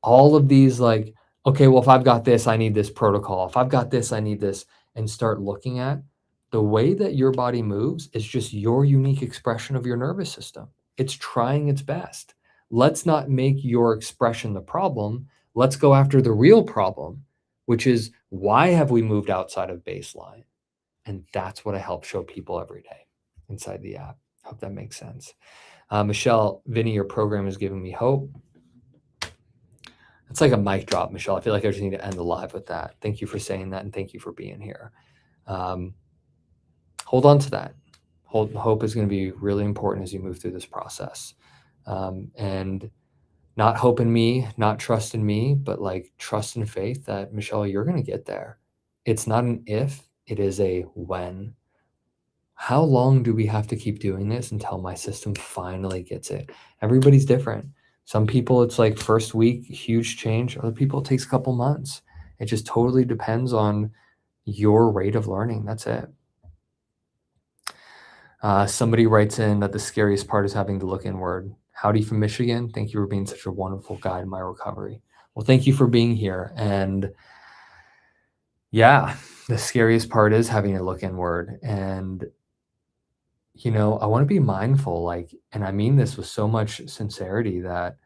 all of these, like, okay, well, if I've got this, I need this protocol. If I've got this, I need this, and start looking at the way that your body moves is just your unique expression of your nervous system. It's trying its best. Let's not make your expression the problem. Let's go after the real problem, which is why have we moved outside of baseline? And that's what I help show people every day inside the app. Hope that makes sense. Michelle, Vinny, your program is giving me hope. It's like a mic drop, Michelle. I feel like I just need to end the live with that. Thank you for saying that, and thank you for being here. Hold on to that. Hope is going to be really important as you move through this process. And not hope in me, not trust in me, but like trust and faith that, Michelle, you're going to get there. It's not an if, it is a when. How long do we have to keep doing this until my system finally gets it? Everybody's different. Some people, it's like first week, huge change. Other people, it takes a couple months. It just totally depends on your rate of learning. That's it. Somebody writes in that the scariest part is having to look inward. Howdy from Michigan. Thank you for being such a wonderful guide in my recovery. Well, thank you for being here. And yeah, the scariest part is having to look inward. And I want to be mindful, like, and I mean this with so much sincerity that,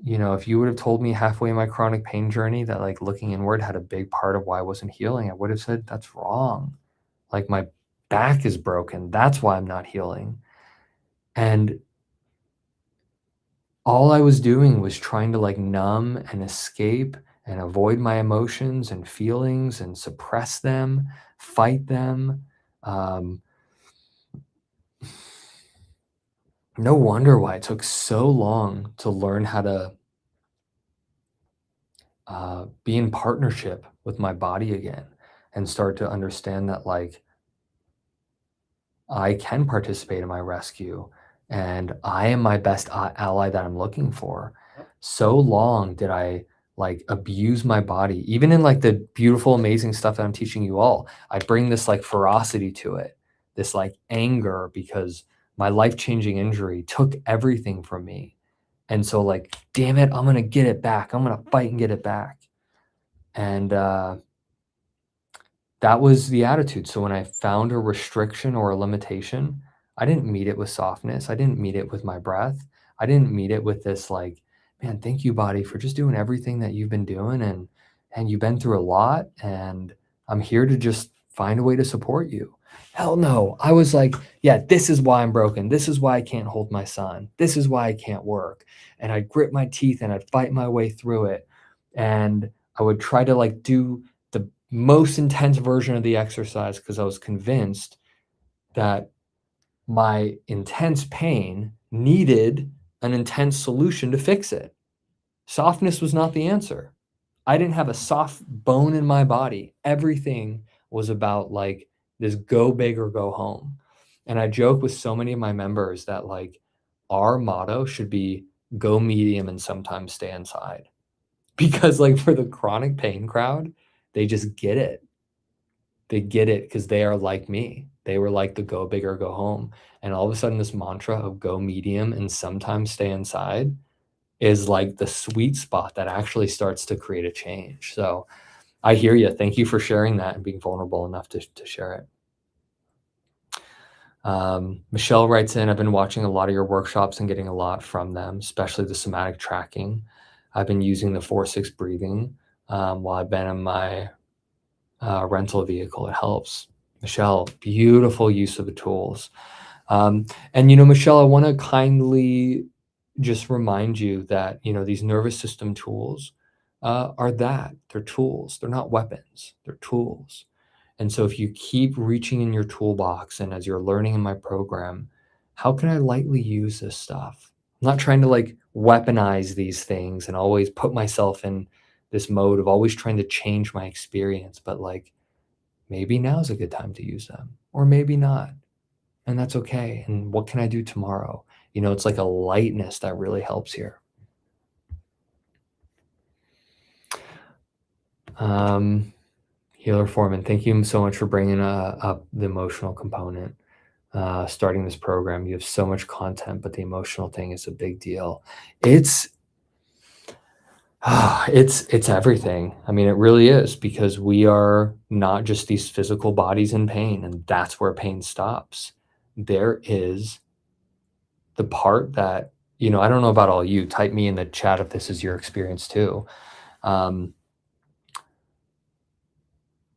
if you would have told me halfway in my chronic pain journey that like looking inward had a big part of why I wasn't healing, I would have said, that's wrong. Like my back is broken. That's why I'm not healing. And all I was doing was trying to like numb and escape and avoid my emotions and feelings and suppress them, fight them. No wonder why it took so long to learn how to be in partnership with my body again and start to understand that like I can participate in my rescue and I am my best ally that I'm looking for. So long did I like abuse my body, even in like the beautiful, amazing stuff that I'm teaching you all. I bring this like ferocity to it, this like anger because my life changing injury took everything from me. And so, like, damn it, I'm going to get it back. I'm going to fight and get it back. And that was the attitude. So when I found a restriction or a limitation, I didn't meet it with softness. I didn't meet it with my breath. I didn't meet it with this like, man, thank you, body, for just doing everything that you've been doing and you've been through a lot and I'm here to just find a way to support you. Hell no. I was like, yeah, this is why I'm broken. This is why I can't hold my son. This is why I can't work. And I'd grit my teeth and I'd fight my way through it. And I would try to like do the most intense version of the exercise because I was convinced that my intense pain needed an intense solution to fix it. Softness was not the answer. I didn't have a soft bone in my body. Everything was about like this go big or go home. And I joke with so many of my members that like our motto should be go medium and sometimes stay inside. Because like for the chronic pain crowd, they just get it. They get it because they are like me. They were like the go big or go home. And all of a sudden this mantra of go medium and sometimes stay inside is like the sweet spot that actually starts to create a change. So I hear you. Thank you for sharing that and being vulnerable enough to share it. Michelle writes in, I've been watching a lot of your workshops and getting a lot from them, especially the somatic tracking. I've been using the 4-6 breathing while I've been in my rental vehicle. It helps. Michelle, beautiful use of the tools. And, Michelle, I want to kindly just remind you that, these nervous system tools are that. They're tools. They're not weapons. They're tools. And so if you keep reaching in your toolbox and as you're learning in my program, how can I lightly use this stuff? I'm not trying to like weaponize these things and always put myself in this mode of always trying to change my experience, but like maybe now's a good time to use them or maybe not. And that's okay. And what can I do tomorrow? It's like a lightness that really helps here. Healer Foreman, thank you so much for bringing up the emotional component. Starting this program, you have so much content, but the emotional thing is a big deal. It's everything. I mean, it really is, because we are not just these physical bodies in pain, and that's where pain stops. There is the part that, I don't know about all you, type me in the chat if this is your experience too.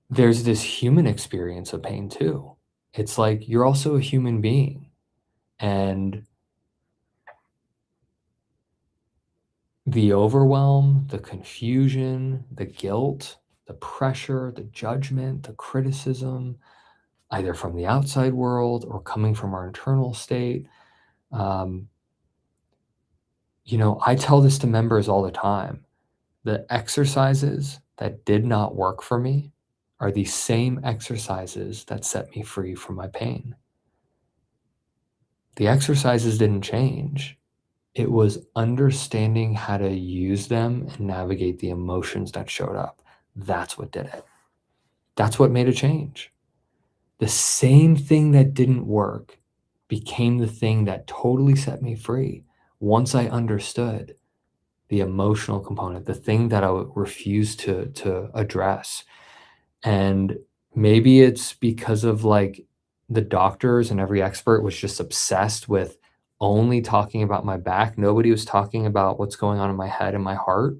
There's this human experience of pain too. It's like you're also a human being, and the overwhelm, the confusion, the guilt, the pressure, the judgment, the criticism, either from the outside world or coming from our internal state. I tell this to members all the time. The exercises that did not work for me are the same exercises that set me free from my pain. The exercises didn't change. It was understanding how to use them and navigate the emotions that showed up. That's what did it. That's what made a change. The same thing that didn't work became the thing that totally set me free once I understood the emotional component, the thing that I refused to address. And maybe it's because of like the doctors and every expert was just obsessed with only talking about my back. Nobody was talking about what's going on in my head and my heart,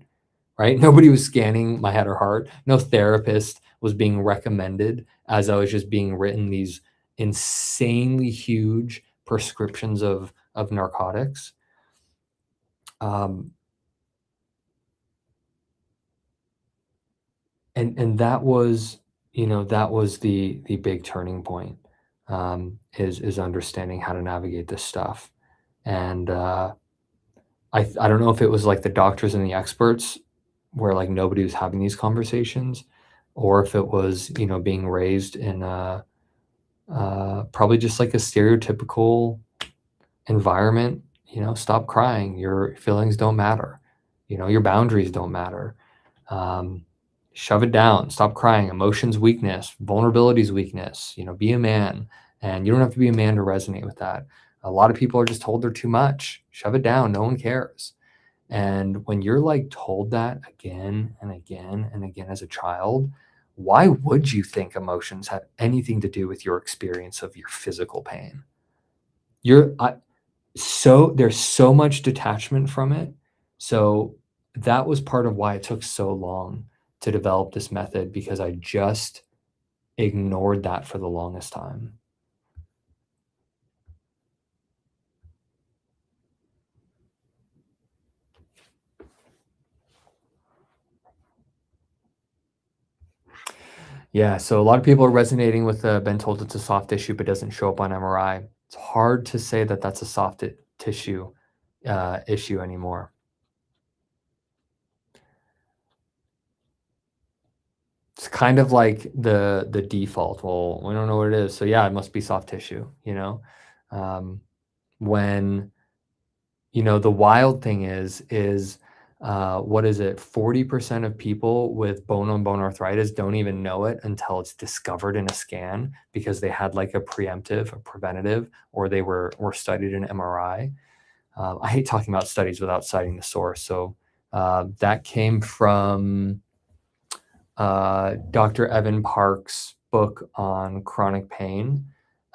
right? Nobody was scanning my head or heart. No therapist was being recommended as I was just being written these insanely huge prescriptions of narcotics. And that was, that was the big turning point, is understanding how to navigate this stuff. And I don't know if it was like the doctors and the experts where like nobody was having these conversations, or if it was, being raised in probably just like a stereotypical environment. Stop crying. Your feelings don't matter. Your boundaries don't matter. Um, Shove it down. Stop crying. Emotions weakness. Vulnerability is weakness. Be a man. And you don't have to be a man to resonate with that. A lot of people are just told they're too much. Shove it down. No one cares. And when you're like told that again and again and again as a child, why would you think emotions have anything to do with your experience of your physical pain? There's so much detachment from it. So that was part of why it took so long to develop this method, because I just ignored that for the longest time. Yeah, so a lot of people are resonating with been told it's a soft tissue but doesn't show up on MRI. It's hard to say that that's a soft tissue issue anymore. It's kind of like the default. Well, we don't know what it is, so yeah, it must be soft tissue. Um, when the wild thing is what is it? 40% of people with bone-on-bone arthritis don't even know it until it's discovered in a scan, because they had like a preemptive, a preventative, or they were studied in MRI. I hate talking about studies without citing the source. So that came from Dr. Evan Park's book on chronic pain,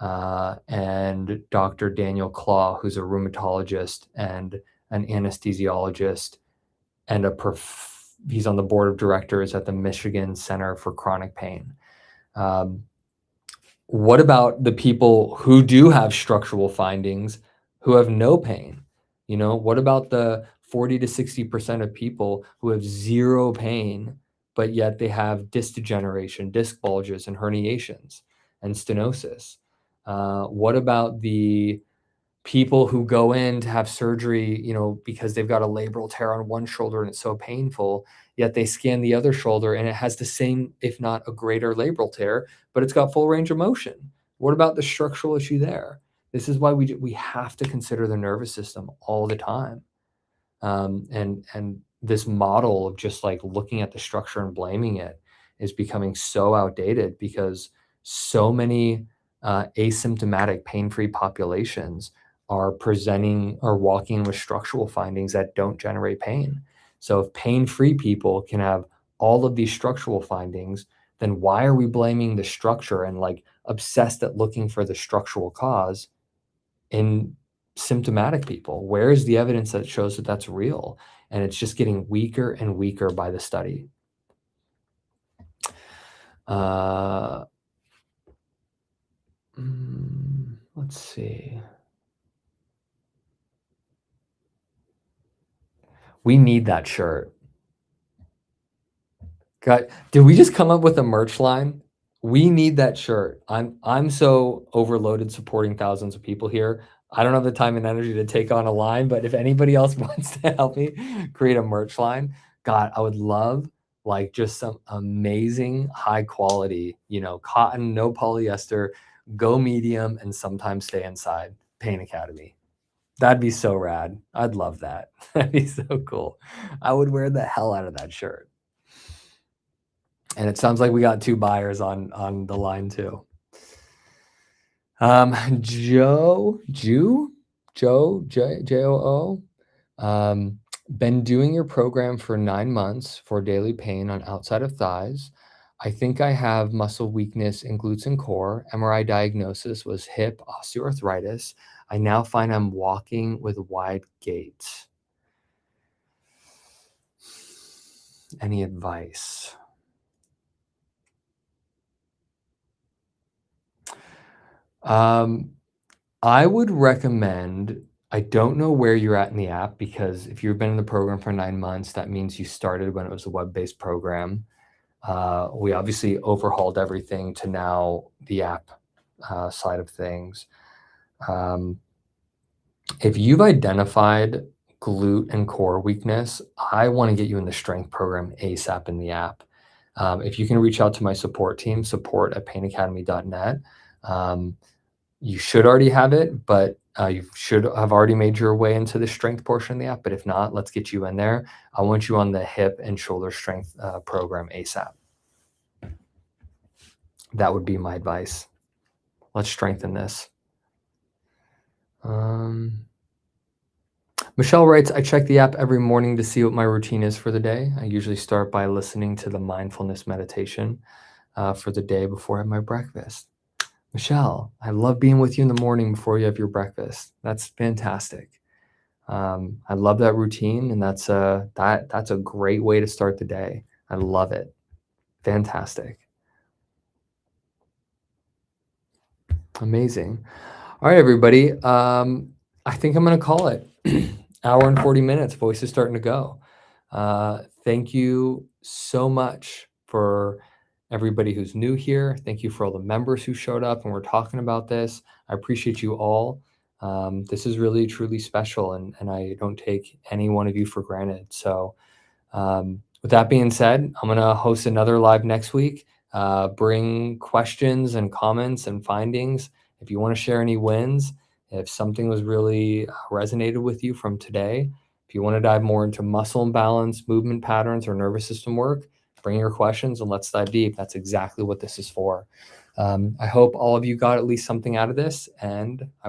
and Dr. Daniel Claw, who's a rheumatologist and an anesthesiologist, and he's on the board of directors at the Michigan Center for Chronic Pain. What about the people who do have structural findings who have no pain? What about the 40 to 60% of people who have zero pain, but yet they have disc degeneration, disc bulges, and herniations and stenosis? What about the people who go in to have surgery, because they've got a labral tear on one shoulder and it's so painful, yet they scan the other shoulder and it has the same, if not a greater labral tear, but it's got full range of motion? What about the structural issue there? This is why we have to consider the nervous system all the time. And this model of just like looking at the structure and blaming it is becoming so outdated, because so many asymptomatic pain-free populations are presenting or walking with structural findings that don't generate pain. So if pain-free people can have all of these structural findings, then why are we blaming the structure and like obsessed at looking for the structural cause in symptomatic people? Where is the evidence that shows that that's real? And it's just getting weaker and weaker by the study. Let's see. We need that shirt. God, did we just come up with a merch line? We need that shirt. I'm so overloaded supporting thousands of people here. I don't have the time and energy to take on a line, but if anybody else wants to help me create a merch line, God, I would love like just some amazing high quality, cotton, no polyester, go medium, and sometimes stay inside Pain Academy. That'd be so rad. I'd love that. That'd be so cool. I would wear the hell out of that shirt. And it sounds like we got 2 buyers on the line too. Joo, been doing your program for 9 months for daily pain on outside of thighs. I think I have muscle weakness in glutes and core. MRI diagnosis was hip osteoarthritis. I now find I'm walking with wide gait. Any advice? I would recommend, I don't know where you're at in the app, because if you've been in the program for 9 months, that means you started when it was a web-based program. We obviously overhauled everything to now the app side of things. If you've identified glute and core weakness, I want to get you in the strength program ASAP in the app. If you can reach out to my support team, support@painacademy.net. You should already have it, but you should have already made your way into the strength portion of the app. But if not, let's get you in there. I want you on the hip and shoulder strength program ASAP. That would be my advice. Let's strengthen this. Michelle writes, I check the app every morning to see what my routine is for the day. I usually start by listening to the mindfulness meditation for the day before I have my breakfast. Michelle, I love being with you in the morning before you have your breakfast. That's fantastic. I love that routine, and that's a great way to start the day. I love it. Fantastic. Amazing. All right, everybody. I think I'm going to call it. Hour and 40 minutes. Voice is starting to go. Thank you so much for everybody who's new here. Thank you for all the members who showed up and we're talking about this. I appreciate you all. This is really, truly special, and I don't take any one of you for granted. So with that being said, I'm going to host another live next week. Bring questions and comments and findings. If you want to share any wins, if something was really resonated with you from today, if you want to dive more into muscle imbalance, movement patterns, or nervous system work, bring your questions and let's dive deep. That's exactly what this is for. I hope all of you got at least something out of this, and I will